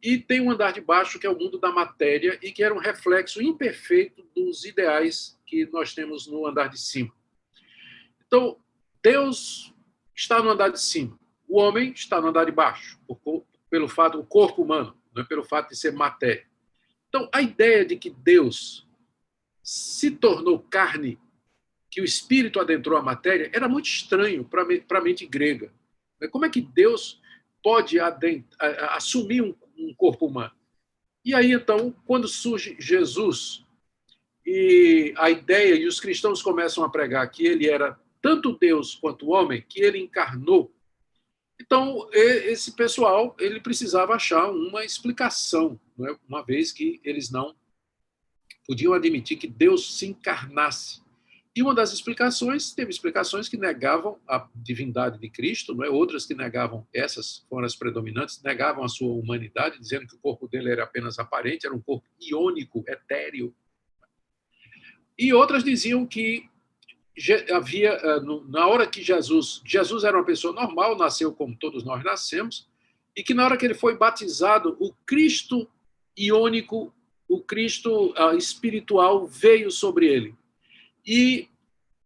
e tem um andar de baixo, que é o mundo da matéria, e que era um reflexo imperfeito dos ideais que nós temos no andar de cima. Então, Deus está no andar de cima, o homem está no andar de baixo, pelo fato, o corpo humano, né, pelo fato de ser matéria. Então, a ideia de que Deus se tornou carne, que o espírito adentrou a matéria, era muito estranho para a mente grega. Como é que Deus pode assumir um corpo humano? E aí, então, quando surge Jesus, e a ideia, e os cristãos começam a pregar que ele era tanto Deus quanto homem, que ele encarnou, então, esse pessoal ele precisava achar uma explicação, não é? Uma vez que eles não podiam admitir que Deus se encarnasse. E uma das explicações, teve explicações que negavam a divindade de Cristo, não é? Outras que negavam, essas foram as predominantes, negavam a sua humanidade, dizendo que o corpo dele era apenas aparente, era um corpo iônico, etéreo. E outras diziam que havia, na hora que Jesus era uma pessoa normal, nasceu como todos nós nascemos, e que na hora que ele foi batizado, o Cristo iônico, o Cristo espiritual veio sobre ele. E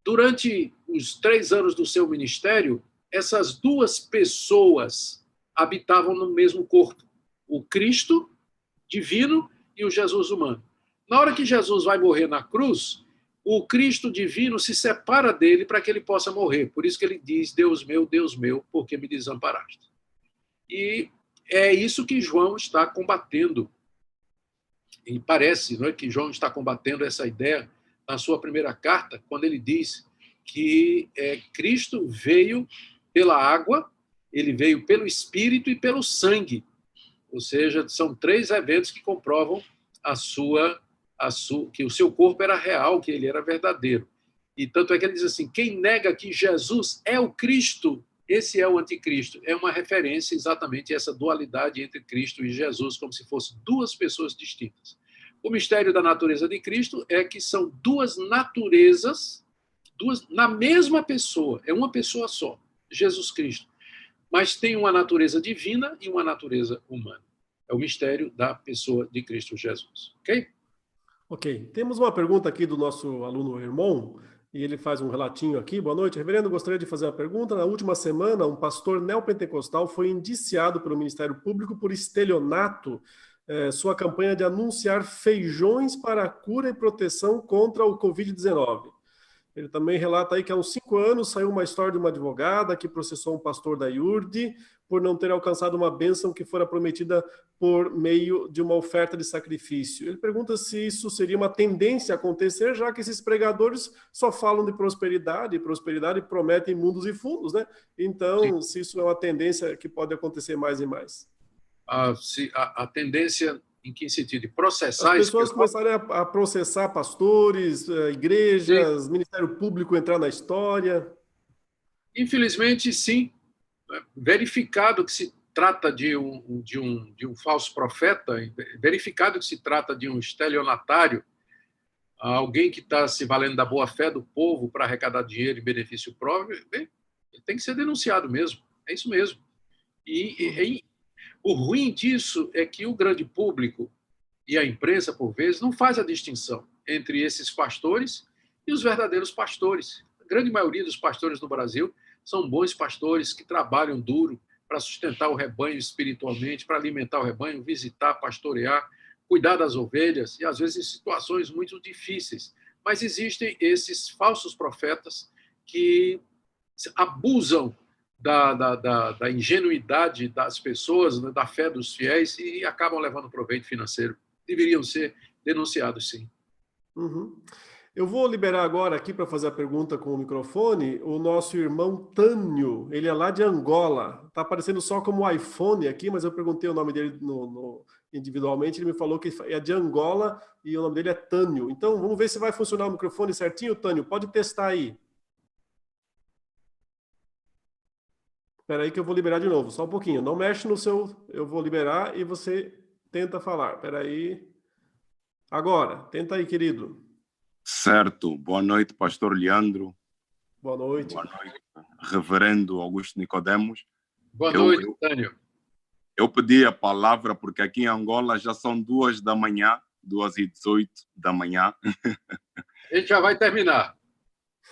durante os 3 anos do seu ministério, essas duas pessoas habitavam no mesmo corpo, o Cristo divino e o Jesus humano. Na hora que Jesus vai morrer na cruz, o Cristo divino se separa dele para que ele possa morrer. Por isso que ele diz, Deus meu, por que me desamparaste? E é isso que João está combatendo. E parece, não é, que João está combatendo essa ideia na sua primeira carta, quando ele diz que Cristo veio pela água, ele veio pelo Espírito e pelo sangue. Ou seja, são 3 eventos que comprovam que o seu corpo era real, que ele era verdadeiro. E tanto é que ele diz assim, quem nega que Jesus é o Cristo, esse é o anticristo. É uma referência exatamente a essa dualidade entre Cristo e Jesus, como se fossem 2 pessoas distintas. O mistério da natureza de Cristo é que são 2 naturezas, na mesma pessoa, é uma pessoa só, Jesus Cristo. Mas tem uma natureza divina e uma natureza humana. É o mistério da pessoa de Cristo Jesus. Ok? Ok. Temos uma pergunta aqui do nosso aluno Hermon, e ele faz um relatinho aqui. Boa noite, reverendo. Gostaria de fazer uma pergunta. Na última semana, um pastor neopentecostal foi indiciado pelo Ministério Público por estelionato, sua campanha de anunciar feijões para a cura e proteção contra o Covid-19. Ele também relata aí que há uns 5 anos saiu uma história de uma advogada que processou um pastor da IURD por não ter alcançado uma bênção que fora prometida por meio de uma oferta de sacrifício. Ele pergunta se isso seria uma tendência a acontecer, já que esses pregadores só falam de prosperidade, e prometem mundos e fundos, né? Então, se isso é uma tendência que pode acontecer mais e mais. A tendência em que sentido? Processar... As pessoas começarem a processar pastores, igrejas, Ministério Público entrar na história. Infelizmente, sim. Verificado que se trata de um falso profeta, verificado que se trata de um estelionatário, alguém que está se valendo da boa-fé do povo para arrecadar dinheiro em benefício próprio, ele tem que ser denunciado mesmo. É isso mesmo. E o ruim disso é que o grande público e a imprensa, por vezes, não faz a distinção entre esses pastores e os verdadeiros pastores. A grande maioria dos pastores no Brasil são bons pastores que trabalham duro para sustentar o rebanho espiritualmente, para alimentar o rebanho, visitar, pastorear, cuidar das ovelhas, e às vezes em situações muito difíceis. Mas existem esses falsos profetas que abusam da ingenuidade das pessoas, da fé dos fiéis, e acabam levando proveito financeiro. Deveriam ser denunciados, sim. Uhum. Eu vou liberar agora aqui para fazer a pergunta com o microfone o nosso irmão Tânio. Ele é lá de Angola. Está aparecendo só como iPhone aqui, mas eu perguntei o nome dele individualmente. Ele me falou que é de Angola e o nome dele é Tânio. Então, vamos ver se vai funcionar o microfone certinho, Tânio. Pode testar aí. Espera aí que eu vou liberar de novo, só um pouquinho. Não mexe no seu... Eu vou liberar e você tenta falar. Espera aí. Agora, tenta aí, querido. Certo. Boa noite, pastor Leandro. Boa noite. Boa noite, reverendo Augusto Nicodemos. Boa noite, Tânio. Eu pedi a palavra porque aqui em Angola já são 2 da manhã, 2h18 da manhã. A gente já vai terminar.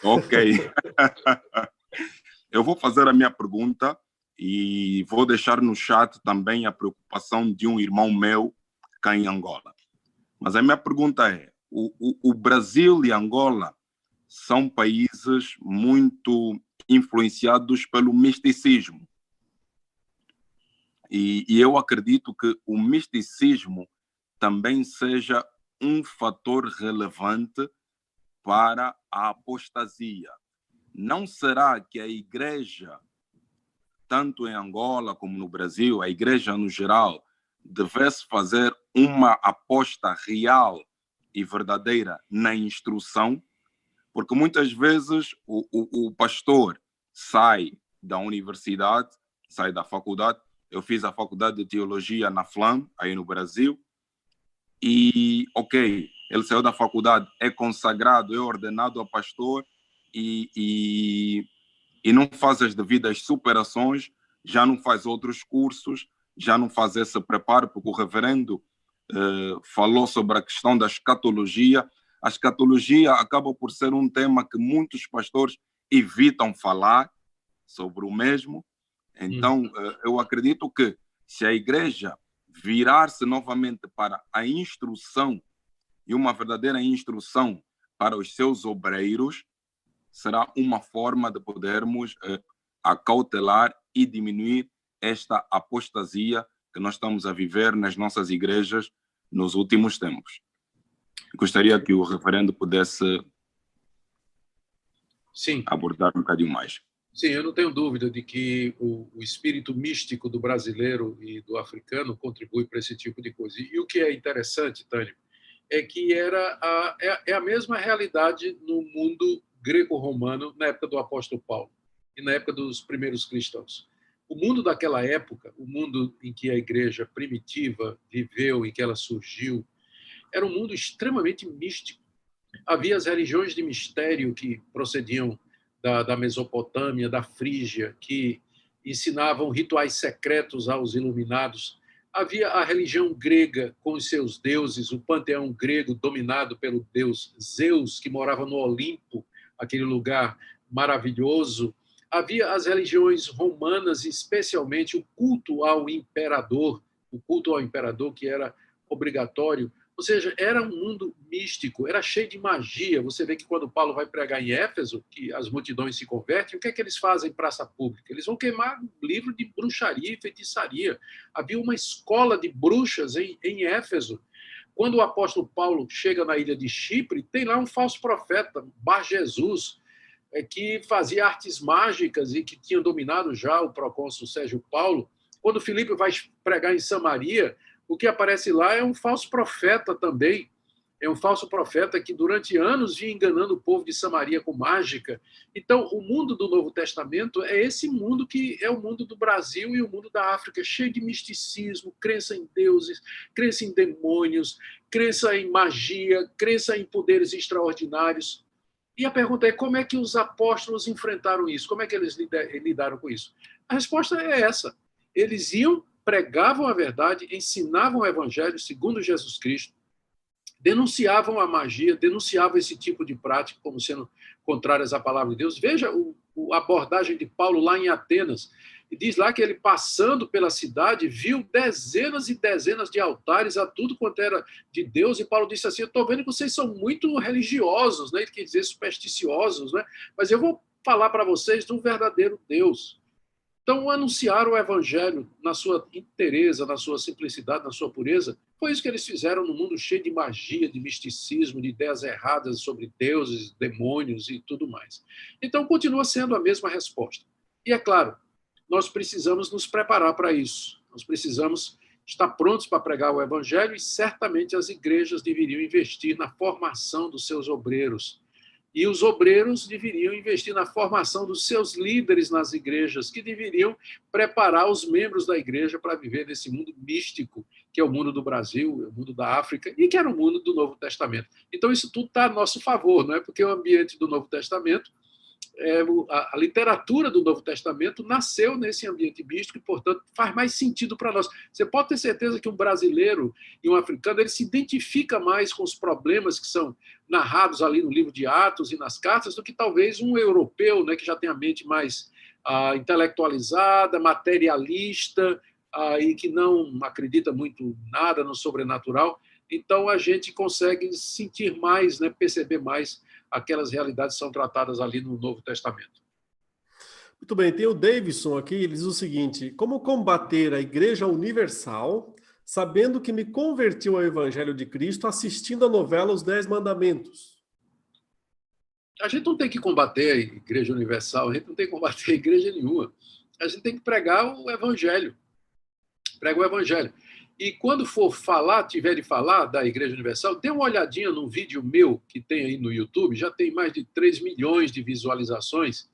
Ok. Eu vou fazer a minha pergunta e vou deixar no chat também a preocupação de um irmão meu cá em Angola. Mas a minha pergunta é, o Brasil e Angola são países muito influenciados pelo misticismo. E eu acredito que o misticismo também seja um fator relevante para a apostasia. Não será que a igreja, tanto em Angola como no Brasil, a igreja no geral, devesse fazer uma aposta real e verdadeira na instrução? Porque muitas vezes o pastor sai da universidade, sai da faculdade. Eu fiz a faculdade de teologia na FLAM, aí no Brasil, e, ok, ele saiu da faculdade, é consagrado, é ordenado a pastor, e não faz as devidas superações, já não faz outros cursos, já não faz esse preparo, porque o reverendo falou sobre a questão da escatologia. A escatologia acaba por ser um tema que muitos pastores evitam falar sobre o mesmo. Então, eu acredito que se a igreja virar-se novamente para a instrução e uma verdadeira instrução para os seus obreiros será uma forma de podermos acautelar e diminuir esta apostasia que nós estamos a viver nas nossas igrejas nos últimos tempos. Gostaria que o referendo pudesse abordar um bocadinho mais. Sim, eu não tenho dúvida de que o espírito místico do brasileiro e do africano contribui para esse tipo de coisa. E o que é interessante, Tânio, é que é a mesma realidade no mundo greco-romano na época do apóstolo Paulo e na época dos primeiros cristãos. O mundo daquela época, o mundo em que a igreja primitiva viveu e que ela surgiu, era um mundo extremamente místico. Havia as religiões de mistério que procediam da Mesopotâmia, da Frígia, que ensinavam rituais secretos aos iluminados. Havia a religião grega com os seus deuses, o panteão grego dominado pelo deus Zeus, que morava no Olimpo, aquele lugar maravilhoso. Havia as religiões romanas, especialmente o culto ao imperador que era obrigatório. Ou seja, era um mundo místico, era cheio de magia. Você vê que quando Paulo vai pregar em Éfeso, que as multidões se convertem, o que é que eles fazem em praça pública? Eles vão queimar livro de bruxaria e feitiçaria. Havia uma escola de bruxas em Éfeso. Quando o apóstolo Paulo chega na ilha de Chipre, tem lá um falso profeta, Bar Jesus, que fazia artes mágicas e que tinha dominado já o procônsul Sérgio Paulo. Quando Filipe vai pregar em Samaria, o que aparece lá é um falso profeta também. É um falso profeta que durante anos vinha enganando o povo de Samaria com mágica. Então, o mundo do Novo Testamento é esse mundo que é o mundo do Brasil e o mundo da África, cheio de misticismo, crença em deuses, crença em demônios, crença em magia, crença em poderes extraordinários. E a pergunta é, como é que os apóstolos enfrentaram isso? Como é que eles lidaram com isso? A resposta é essa. Eles iam, pregavam a verdade, ensinavam o evangelho segundo Jesus Cristo, denunciavam a magia, denunciavam esse tipo de prática como sendo contrárias à palavra de Deus. Veja a abordagem de Paulo lá em Atenas. E diz lá que ele, passando pela cidade, viu dezenas e dezenas de altares a tudo quanto era de Deus. E Paulo disse assim, eu estou vendo que vocês são muito religiosos, né? Ele quer dizer supersticiosos, né? Mas eu vou falar para vocês do verdadeiro Deus. Então, anunciar o evangelho na sua inteireza, na sua simplicidade, na sua pureza, foi isso que eles fizeram no mundo cheio de magia, de misticismo, de ideias erradas sobre deuses, demônios e tudo mais. Então, continua sendo a mesma resposta. E, é claro, nós precisamos nos preparar para isso. Nós precisamos estar prontos para pregar o evangelho e, certamente, as igrejas deveriam investir na formação dos seus obreiros. E os obreiros deveriam investir na formação dos seus líderes nas igrejas, que deveriam preparar os membros da igreja para viver nesse mundo místico, que é o mundo do Brasil, é o mundo da África, e que era o mundo do Novo Testamento. Então, isso tudo está a nosso favor, não é? Porque o ambiente do Novo Testamento, a literatura do Novo Testamento nasceu nesse ambiente místico e, portanto, faz mais sentido para nós. Você pode ter certeza que um brasileiro e um africano ele se identifica mais com os problemas que são narrados ali no livro de Atos e nas cartas do que talvez um europeu, né, que já tem a mente mais intelectualizada, materialista e que não acredita muito nada no sobrenatural. Então, a gente consegue sentir mais, né, perceber mais aquelas realidades que são tratadas ali no Novo Testamento. Muito bem, tem o Davidson aqui, ele diz o seguinte, como combater a Igreja Universal, sabendo que me converti ao Evangelho de Cristo assistindo a novela Os 10 Mandamentos? A gente não tem que combater a Igreja Universal, a gente não tem que combater a igreja nenhuma. A gente tem que pregar o Evangelho. Prega o Evangelho. E quando for falar, tiver de falar da Igreja Universal, dê uma olhadinha num vídeo meu que tem aí no YouTube, já tem mais de 3 milhões de visualizações,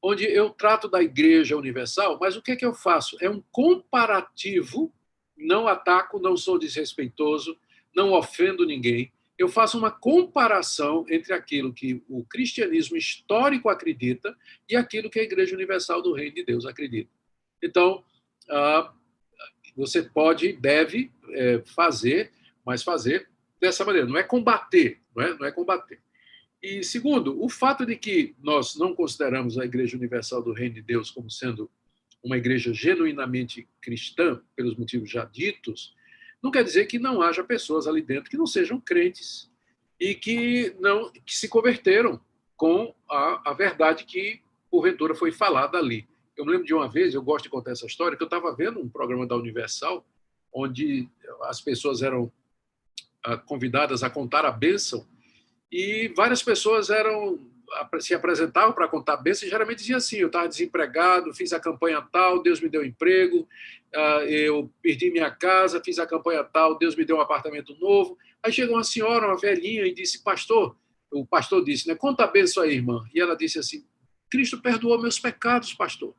onde eu trato da Igreja Universal, mas o que é que eu faço? É um comparativo, não ataco, não sou desrespeitoso, não ofendo ninguém. Eu faço uma comparação entre aquilo que o cristianismo histórico acredita e aquilo que a Igreja Universal do Reino de Deus acredita. Então, você pode e deve fazer, mas fazer dessa maneira. Não é combater, não é combater. E, segundo, o fato de que nós não consideramos a Igreja Universal do Reino de Deus como sendo uma igreja genuinamente cristã, pelos motivos já ditos, não quer dizer que não haja pessoas ali dentro que não sejam crentes e que se converteram com a verdade que, porventura, foi falada ali. Eu me lembro de uma vez, eu gosto de contar essa história, que eu estava vendo um programa da Universal, onde as pessoas eram convidadas a contar a bênção, e várias pessoas se apresentavam para contar a bênção e geralmente diziam assim: eu estava desempregado, fiz a campanha tal, Deus me deu emprego, eu perdi minha casa, fiz a campanha tal, Deus me deu um apartamento novo. Aí chegou uma senhora, uma velhinha, e disse: pastor, o pastor disse, né, conta a bênção aí, irmã. E ela disse assim: Cristo perdoou meus pecados, pastor.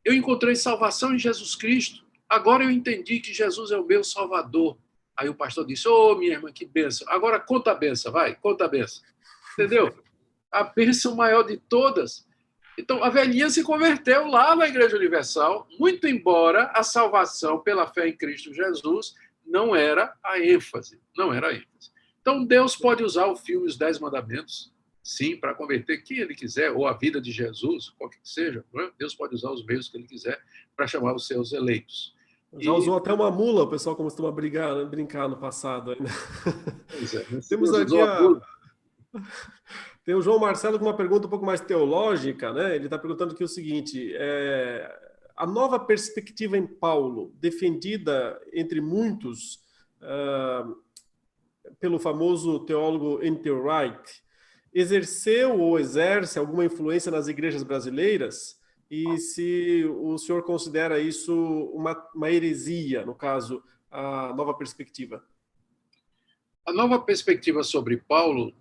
Eu encontrei salvação em Jesus Cristo. Agora eu entendi que Jesus é o meu Salvador. Aí o pastor disse: ô, minha irmã, que bênção. Agora conta a bênção, vai, conta a bênção. Entendeu? A bênção maior de todas. Então, a velhinha se converteu lá na Igreja Universal, muito embora a salvação pela fé em Cristo Jesus não era a ênfase. Não era a ênfase. Então, Deus pode usar o filme Os 10 Mandamentos, sim, para converter quem ele quiser, ou a vida de Jesus, qualquer que seja. Não é? Deus pode usar os meios que ele quiser para chamar os seus eleitos. Já usou até uma mula, o pessoal costuma brincar no passado. Ainda. Pois é. Temos aqui tem o João Marcelo com uma pergunta um pouco mais teológica, né? Ele está perguntando aqui o seguinte: a nova perspectiva em Paulo, defendida entre muitos pelo famoso teólogo N.T. Wright, exerceu ou exerce alguma influência nas igrejas brasileiras? E se o senhor considera isso uma heresia, no caso, a nova perspectiva? A nova perspectiva sobre Paulo,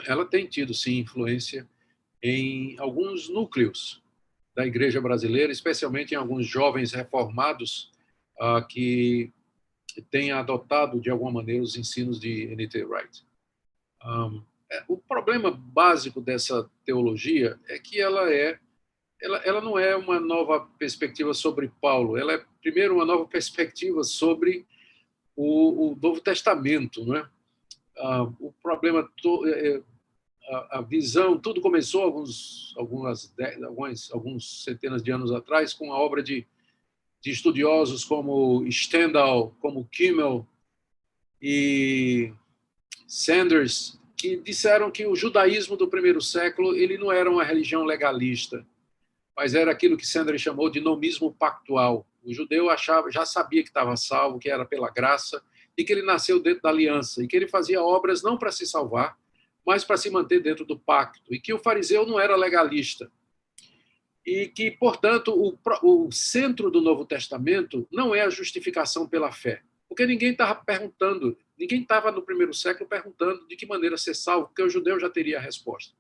ela tem tido, sim, influência em alguns núcleos da igreja brasileira, especialmente em alguns jovens reformados que têm adotado, de alguma maneira, os ensinos de N.T. Wright. O problema básico dessa teologia é que ela não é uma nova perspectiva sobre Paulo, ela é, primeiro, uma nova perspectiva sobre o Novo Testamento, não é? O problema, a visão, tudo começou algumas centenas de anos atrás com a obra de estudiosos como Stendhal, como Kimmel e Sanders, que disseram que o judaísmo do primeiro século ele não era uma religião legalista, mas era aquilo que Sanders chamou de nomismo pactual. O judeu já sabia que estava salvo, que era pela graça, e que ele nasceu dentro da aliança, e que ele fazia obras não para se salvar, mas para se manter dentro do pacto, e que o fariseu não era legalista. E que, portanto, o centro do Novo Testamento não é a justificação pela fé. Porque ninguém estava perguntando, ninguém estava no primeiro século perguntando de que maneira ser salvo, porque o judeu já teria a resposta.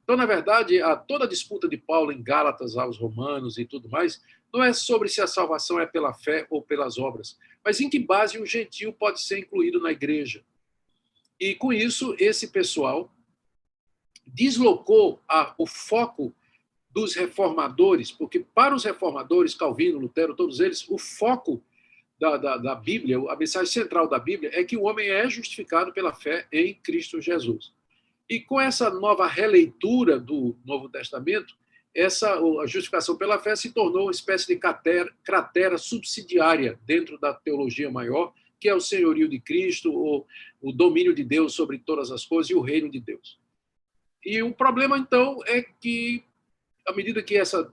Então, na verdade, toda a disputa de Paulo em Gálatas aos romanos e tudo mais, não é sobre se a salvação é pela fé ou pelas obras, mas em que base o gentio pode ser incluído na igreja. E, com isso, esse pessoal deslocou o foco dos reformadores, porque para os reformadores, Calvino, Lutero, todos eles, o foco da Bíblia, a mensagem central da Bíblia é que o homem é justificado pela fé em Cristo Jesus. E com essa nova releitura do Novo Testamento, a justificação pela fé se tornou uma espécie de cratera subsidiária dentro da teologia maior, que é o senhorio de Cristo, o domínio de Deus sobre todas as coisas e o reino de Deus. E o problema, então, é que, à medida que essa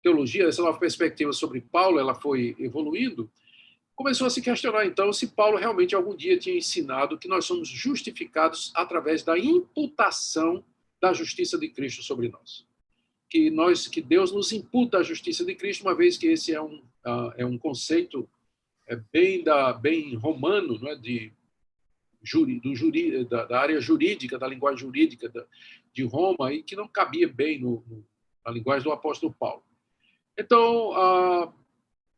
teologia, essa nova perspectiva sobre Paulo, ela foi evoluindo, começou a se questionar, então, se Paulo realmente algum dia tinha ensinado que nós somos justificados através da imputação da justiça de Cristo sobre nós. Que Deus nos imputa a justiça de Cristo, uma vez que esse é um conceito bem romano, não é? Da área jurídica, da linguagem jurídica de Roma, e que não cabia bem na linguagem do apóstolo Paulo. Então,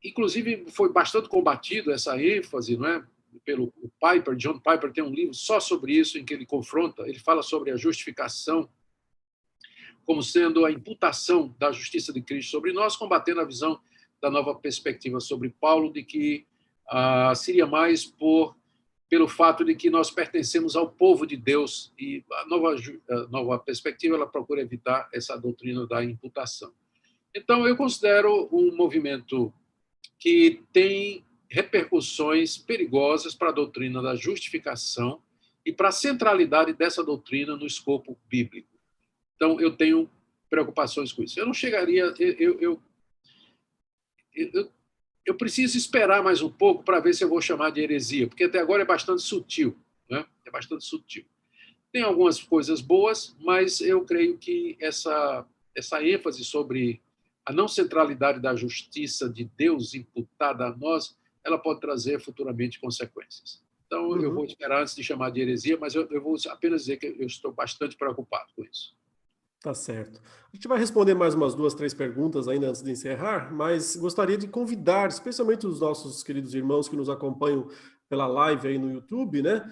inclusive, foi bastante combatido essa ênfase, não é? Pelo Piper. John Piper tem um livro só sobre isso, em que ele fala sobre a justificação como sendo a imputação da justiça de Cristo sobre nós, combatendo a visão da nova perspectiva sobre Paulo, de que seria mais pelo fato de que nós pertencemos ao povo de Deus, e a nova perspectiva ela procura evitar essa doutrina da imputação. Então, eu considero um movimento que tem repercussões perigosas para a doutrina da justificação e para a centralidade dessa doutrina no escopo bíblico. Então, eu tenho preocupações com isso. Eu não chegaria... Eu preciso esperar mais um pouco para ver se eu vou chamar de heresia, porque até agora é bastante sutil, né? É bastante sutil. Tem algumas coisas boas, mas eu creio que essa ênfase sobre a não centralidade da justiça de Deus imputada a nós, ela pode trazer futuramente consequências. Então, eu vou esperar antes de chamar de heresia, mas eu vou apenas dizer que eu estou bastante preocupado com isso. Tá certo. A gente vai responder mais umas 2, 3 perguntas ainda antes de encerrar, mas gostaria de convidar, especialmente os nossos queridos irmãos que nos acompanham pela live aí no YouTube, né,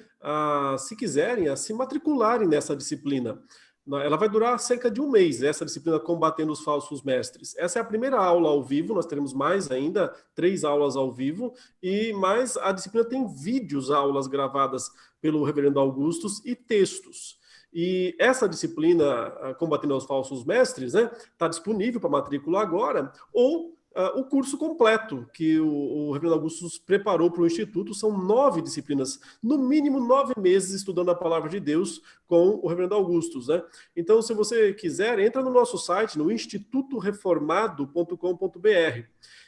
se quiserem, a se matricularem nessa disciplina. Ela vai durar cerca de 1 mês, essa disciplina Combatendo os Falsos Mestres. Essa é a primeira aula ao vivo, nós teremos mais ainda, 3 aulas ao vivo, e mais a disciplina tem vídeos, aulas gravadas pelo Reverendo Augustus e textos. E essa disciplina, Combatendo os Falsos Mestres, né, está disponível para matrícula agora, ou o curso completo que o Reverendo Augustus preparou para o Instituto. São 9 disciplinas, no mínimo 9 meses estudando a Palavra de Deus com o Reverendo Augustus, né? Então, se você quiser, entra no nosso site, no institutoreformado.com.br.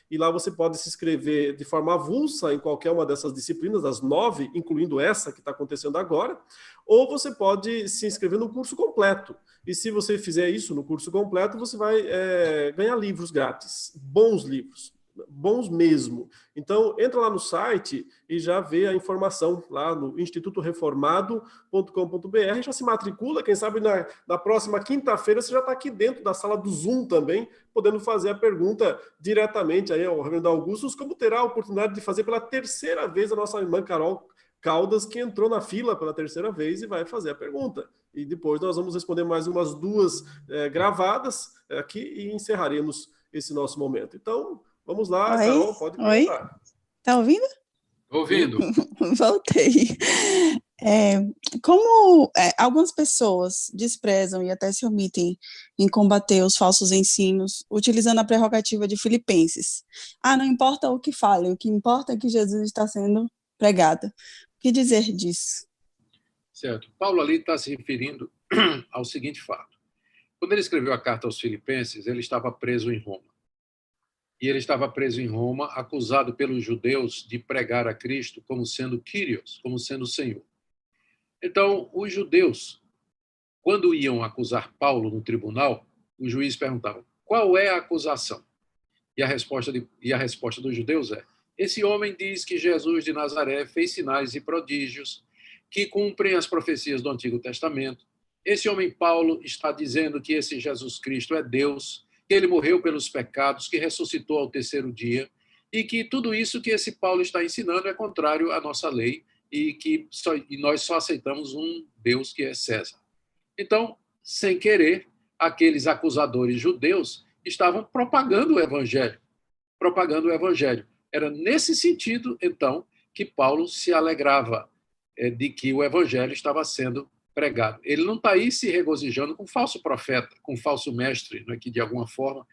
E lá você pode se inscrever de forma avulsa em qualquer uma dessas disciplinas, das 9, incluindo essa que está acontecendo agora, ou você pode se inscrever no curso completo. E se você fizer isso no curso completo, você vai ganhar livros grátis, bons livros, bons mesmo. Então, entra lá no site e já vê a informação lá no institutoreformado.com.br, já se matricula, quem sabe na próxima quinta-feira você já está aqui dentro da sala do Zoom também, podendo fazer a pergunta diretamente aí ao Reverendo Augustus, como terá a oportunidade de fazer pela 3ª vez a nossa irmã Carol Caldas, que entrou na fila pela 3ª vez e vai fazer a pergunta. E depois nós vamos responder mais umas 2 gravadas aqui e encerraremos esse nosso momento. Então, vamos lá, Oi? Carol, pode perguntar. Tá ouvindo? Ouvindo. Voltei. Como algumas pessoas desprezam e até se omitem em combater os falsos ensinos, utilizando a prerrogativa de Filipenses. Não importa o que falem, o que importa é que Jesus está sendo pregado. O que dizer disso? Certo. Paulo ali está se referindo ao seguinte fato. Quando ele escreveu a carta aos Filipenses, ele estava preso em Roma. E ele estava preso em Roma, acusado pelos judeus de pregar a Cristo como sendo Kyrios, como sendo o Senhor. Então, os judeus, quando iam acusar Paulo no tribunal, o juiz perguntava, qual é a acusação? E a resposta dos judeus é, esse homem diz que Jesus de Nazaré fez sinais e prodígios que cumprem as profecias do Antigo Testamento. Esse homem Paulo está dizendo que esse Jesus Cristo é Deus, que ele morreu pelos pecados, que ressuscitou ao 3º dia, e que tudo isso que esse Paulo está ensinando é contrário à nossa lei e que nós só aceitamos um Deus que é César. Então, sem querer, aqueles acusadores judeus estavam propagando o evangelho. Era nesse sentido, então, que Paulo se alegrava de que o evangelho estava sendo pregado. Ele não está aí se regozijando com falso profeta, com falso mestre, não é, que de alguma forma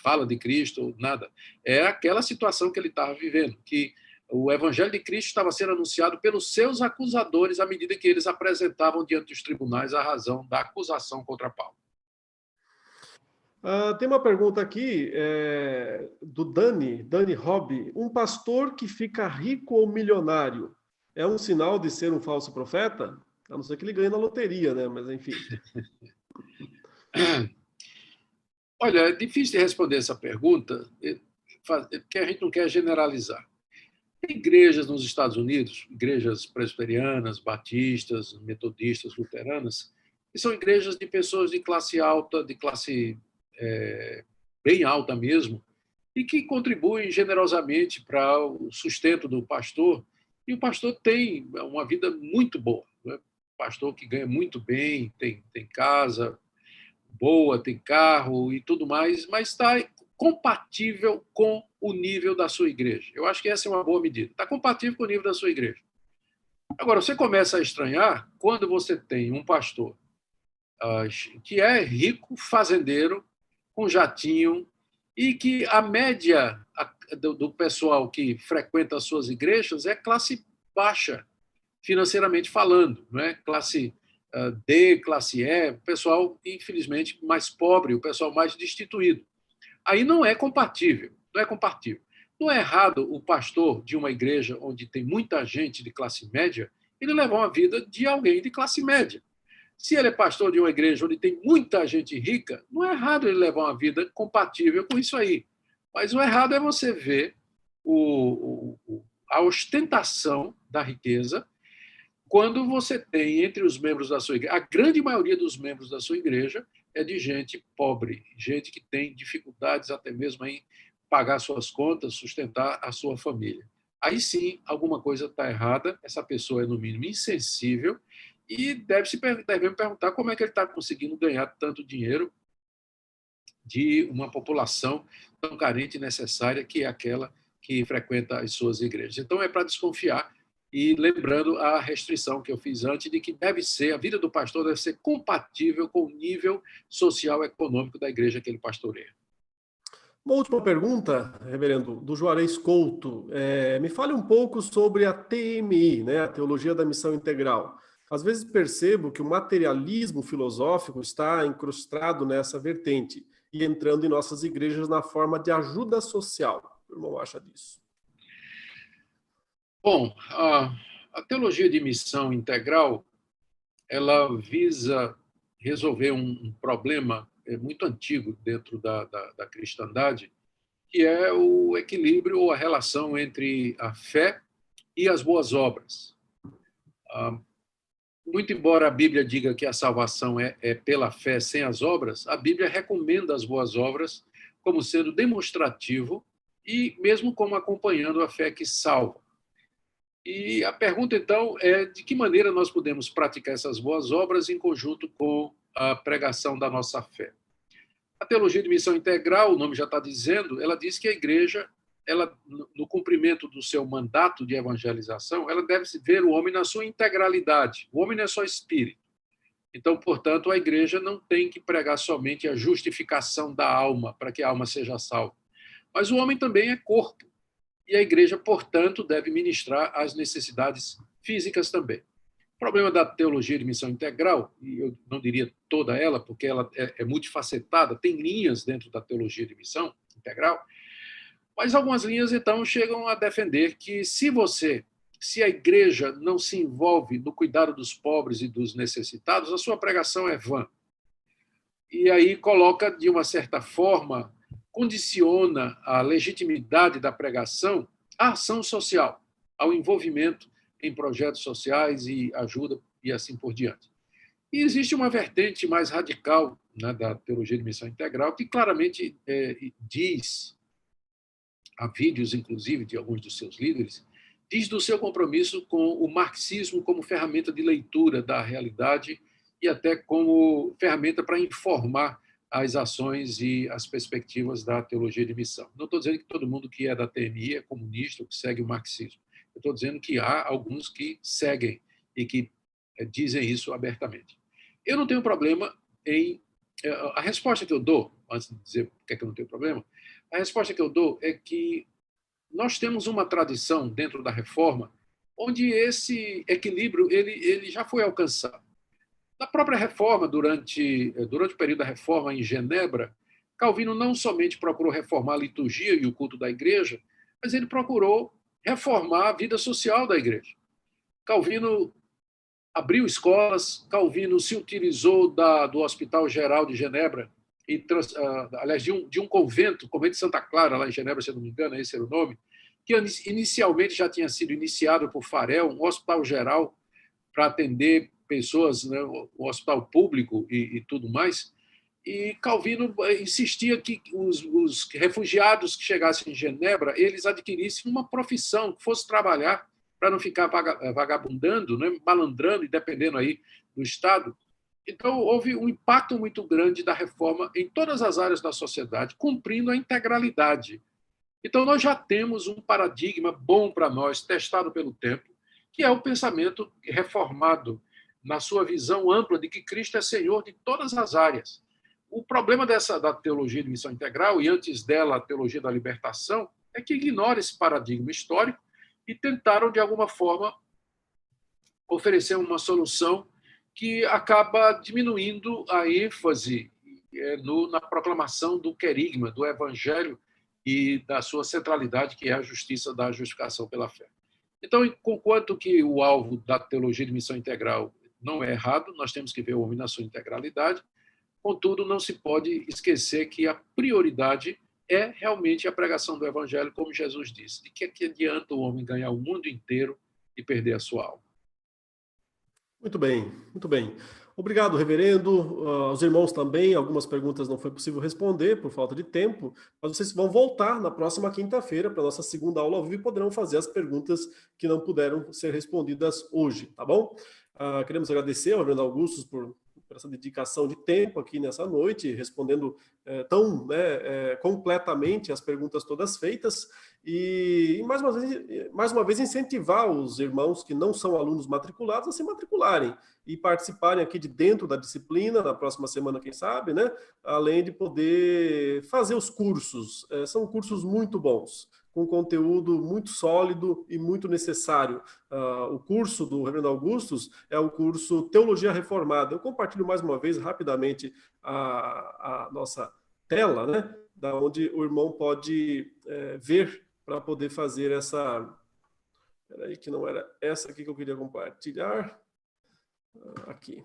fala de Cristo, nada. É aquela situação que ele estava vivendo, que o evangelho de Cristo estava sendo anunciado pelos seus acusadores à medida que eles apresentavam diante dos tribunais a razão da acusação contra Paulo. Tem uma pergunta aqui do Dani Hobby. Um pastor que fica rico ou milionário é um sinal de ser um falso profeta? A não ser que ele ganhe na loteria, né? Mas, enfim. Olha, é difícil de responder essa pergunta, porque a gente não quer generalizar. Tem igrejas nos Estados Unidos, igrejas presbiterianas, batistas, metodistas, luteranas, que são igrejas de pessoas de classe alta, de classe bem alta mesmo, e que contribuem generosamente para o sustento do pastor. E o pastor tem uma vida muito boa. Né? Pastor que ganha muito bem, tem casa boa, tem carro e tudo mais, mas está compatível com o nível da sua igreja. Eu acho que essa é uma boa medida. Está compatível com o nível da sua igreja. Agora, você começa a estranhar quando você tem um pastor que é rico, fazendeiro, com jatinho, e que a média do pessoal que frequenta as suas igrejas é classe baixa, financeiramente falando, não é? Classe D, classe E, o pessoal, infelizmente, mais pobre, o pessoal mais destituído. Aí não é compatível, não é compatível. Não é errado o pastor de uma igreja onde tem muita gente de classe média, ele levar uma vida de alguém de classe média. Se ele é pastor de uma igreja onde tem muita gente rica, não é errado ele levar uma vida compatível com isso aí. Mas o errado é você ver a ostentação da riqueza quando você tem entre os membros da sua igreja, a grande maioria dos membros da sua igreja é de gente pobre, gente que tem dificuldades até mesmo em pagar suas contas, sustentar a sua família. Aí sim, alguma coisa está errada, essa pessoa é, no mínimo, insensível e deve me perguntar como é que ele está conseguindo ganhar tanto dinheiro de uma população tão carente e necessária que é aquela que frequenta as suas igrejas. Então, é para desconfiar. E lembrando a restrição que eu fiz antes de que a vida do pastor deve ser compatível com o nível social e econômico da igreja que ele pastoreia. Uma última pergunta, reverendo, do Juarez Couto. Me fale um pouco sobre a TMI, né, a Teologia da Missão Integral. Às vezes percebo que o materialismo filosófico está incrustado nessa vertente e entrando em nossas igrejas na forma de ajuda social. O irmão acha disso? Bom, a teologia de missão integral, ela visa resolver um problema muito antigo dentro da cristandade, que é o equilíbrio ou a relação entre a fé e as boas obras. Muito embora a Bíblia diga que a salvação é pela fé sem as obras, a Bíblia recomenda as boas obras como sendo demonstrativo e mesmo como acompanhando a fé que salva. E a pergunta, então, é de que maneira nós podemos praticar essas boas obras em conjunto com a pregação da nossa fé. A teologia de missão integral, o nome já está dizendo, ela diz que a igreja, ela, no cumprimento do seu mandato de evangelização, ela deve ver o homem na sua integralidade. O homem não é só espírito. Então, portanto, a igreja não tem que pregar somente a justificação da alma, para que a alma seja salva. Mas o homem também é corpo. E a igreja, portanto, deve ministrar as necessidades físicas também. O problema da teologia de missão integral, e eu não diria toda ela, porque ela é multifacetada, tem linhas dentro da teologia de missão integral, mas algumas linhas, então, chegam a defender que se a igreja não se envolve no cuidado dos pobres e dos necessitados, a sua pregação é vã. E aí coloca, de uma certa forma, condiciona a legitimidade da pregação à ação social, ao envolvimento em projetos sociais e ajuda e assim por diante. E existe uma vertente mais radical, né, da teologia de missão integral que claramente diz, há vídeos inclusive de alguns dos seus líderes, diz do seu compromisso com o marxismo como ferramenta de leitura da realidade e até como ferramenta para informar as ações e as perspectivas da teologia de missão. Não estou dizendo que todo mundo que é da TMI é comunista ou que segue o marxismo. Eu estou dizendo que há alguns que seguem e que dizem isso abertamente. Eu não tenho problema em... A resposta que eu dou, antes de dizer por que eu não tenho problema, a resposta que eu dou é que nós temos uma tradição dentro da Reforma onde esse equilíbrio ele já foi alcançado. Na própria Reforma, durante o período da Reforma em Genebra, Calvino não somente procurou reformar a liturgia e o culto da igreja, mas ele procurou reformar a vida social da igreja. Calvino abriu escolas, Calvino se utilizou do Hospital Geral de Genebra, aliás, de um convento de Santa Clara, lá em Genebra, se não me engano, esse era o nome, que inicialmente já tinha sido iniciado por Farel, um hospital geral para atender pessoas, né, o hospital público e tudo mais. E Calvino insistia que os refugiados que chegassem em Genebra, eles adquirissem uma profissão, que fosse trabalhar para não ficar vagabundando, né, malandrando e dependendo aí do Estado. Então, houve um impacto muito grande da reforma em todas as áreas da sociedade, cumprindo a integralidade. Então, nós já temos um paradigma bom para nós, testado pelo tempo, que é o pensamento reformado, na sua visão ampla de que Cristo é Senhor de todas as áreas. O problema da teologia de missão integral, e antes dela a teologia da libertação, é que ignora esse paradigma histórico e tentaram, de alguma forma, oferecer uma solução que acaba diminuindo a ênfase na proclamação do querigma, do evangelho e da sua centralidade, que é a justiça da justificação pela fé. Então, conquanto que o alvo da teologia de missão integral não é errado, nós temos que ver o homem na sua integralidade, contudo, não se pode esquecer que a prioridade é realmente a pregação do evangelho, como Jesus disse. De que adianta o homem ganhar o mundo inteiro e perder a sua alma? Muito bem, muito bem. Obrigado, reverendo. Aos irmãos também, algumas perguntas não foi possível responder por falta de tempo, mas vocês vão voltar na próxima quinta-feira para a nossa segunda aula ao vivo e poderão fazer as perguntas que não puderam ser respondidas hoje, tá bom? Queremos agradecer ao reverendo Augusto por essa dedicação de tempo aqui nessa noite, respondendo tão completamente as perguntas todas feitas, e mais uma vez incentivar os irmãos que não são alunos matriculados a se matricularem e participarem aqui de dentro da disciplina, na próxima semana, quem sabe, né? Além de poder fazer os cursos. São cursos muito bons, com conteúdo muito sólido e muito necessário. O curso do reverendo Augustus é o curso Teologia Reformada. Eu compartilho mais uma vez, rapidamente, a nossa tela, né? Da onde o irmão pode ver para poder fazer essa... Espera aí, que não era essa aqui que eu queria compartilhar. Aqui.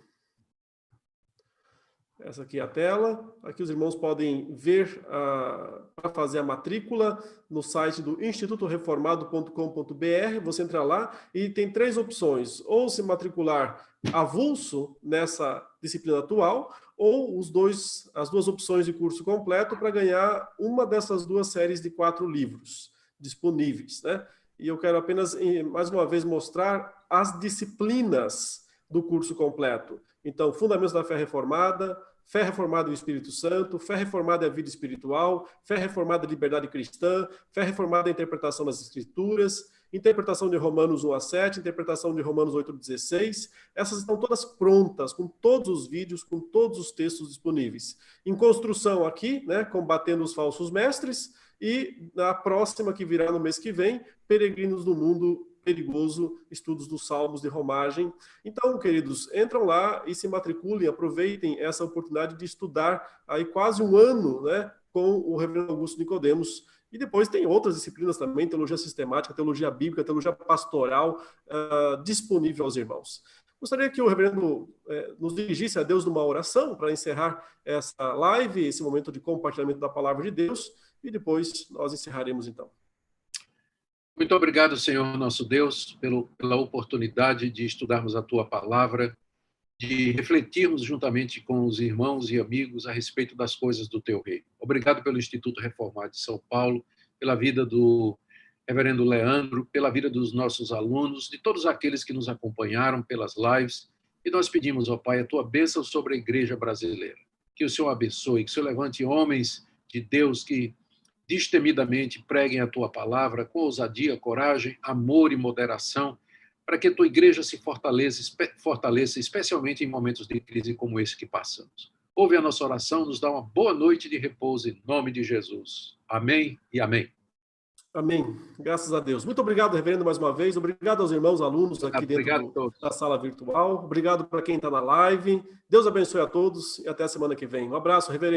Essa aqui é a tela. Aqui os irmãos podem ver para fazer a matrícula no site do institutoreformado.com.br. Você entra lá e tem 3 opções. Ou se matricular avulso nessa disciplina atual, ou as duas opções de curso completo para ganhar uma dessas 2 séries de 4 livros disponíveis, né? E eu quero apenas, mais uma vez, mostrar as disciplinas do curso completo. Então, Fundamentos da Fé Reformada e o Espírito Santo, Fé Reformada e a Vida Espiritual, Fé Reformada e Liberdade Cristã, Fé Reformada e a Interpretação das Escrituras, Interpretação de Romanos 1-7, Interpretação de Romanos 8-16. Essas estão todas prontas, com todos os vídeos, com todos os textos disponíveis. Em construção aqui, né, combatendo os falsos mestres, e na próxima, que virá no mês que vem, Peregrinos no Mundo Perigoso, estudos dos Salmos de Romagem. Então, queridos, entram lá e se matriculem, aproveitem essa oportunidade de estudar aí quase um ano, né, com o reverendo Augusto Nicodemos. E depois tem outras disciplinas também, teologia sistemática, teologia bíblica, teologia pastoral, disponível aos irmãos. Gostaria que o reverendo nos dirigisse a Deus numa oração para encerrar essa live, esse momento de compartilhamento da palavra de Deus, e depois nós encerraremos então. Muito obrigado, Senhor nosso Deus, pela oportunidade de estudarmos a Tua palavra, de refletirmos juntamente com os irmãos e amigos a respeito das coisas do Teu reino. Obrigado pelo Instituto Reformado de São Paulo, pela vida do reverendo Leandro, pela vida dos nossos alunos, de todos aqueles que nos acompanharam pelas lives. E nós pedimos, ó Pai, a Tua bênção sobre a igreja brasileira. Que o Senhor abençoe, que o Senhor levante homens de Deus que destemidamente preguem a Tua palavra com ousadia, coragem, amor e moderação, para que a Tua igreja se fortaleça, especialmente em momentos de crise como esse que passamos. Ouve a nossa oração, nos dá uma boa noite de repouso em nome de Jesus. Amém e amém. Amém. Graças a Deus. Muito obrigado, reverendo, mais uma vez. Obrigado aos irmãos, alunos aqui dentro da sala virtual. Obrigado para quem está na live. Deus abençoe a todos e até a semana que vem. Um abraço, reverendo.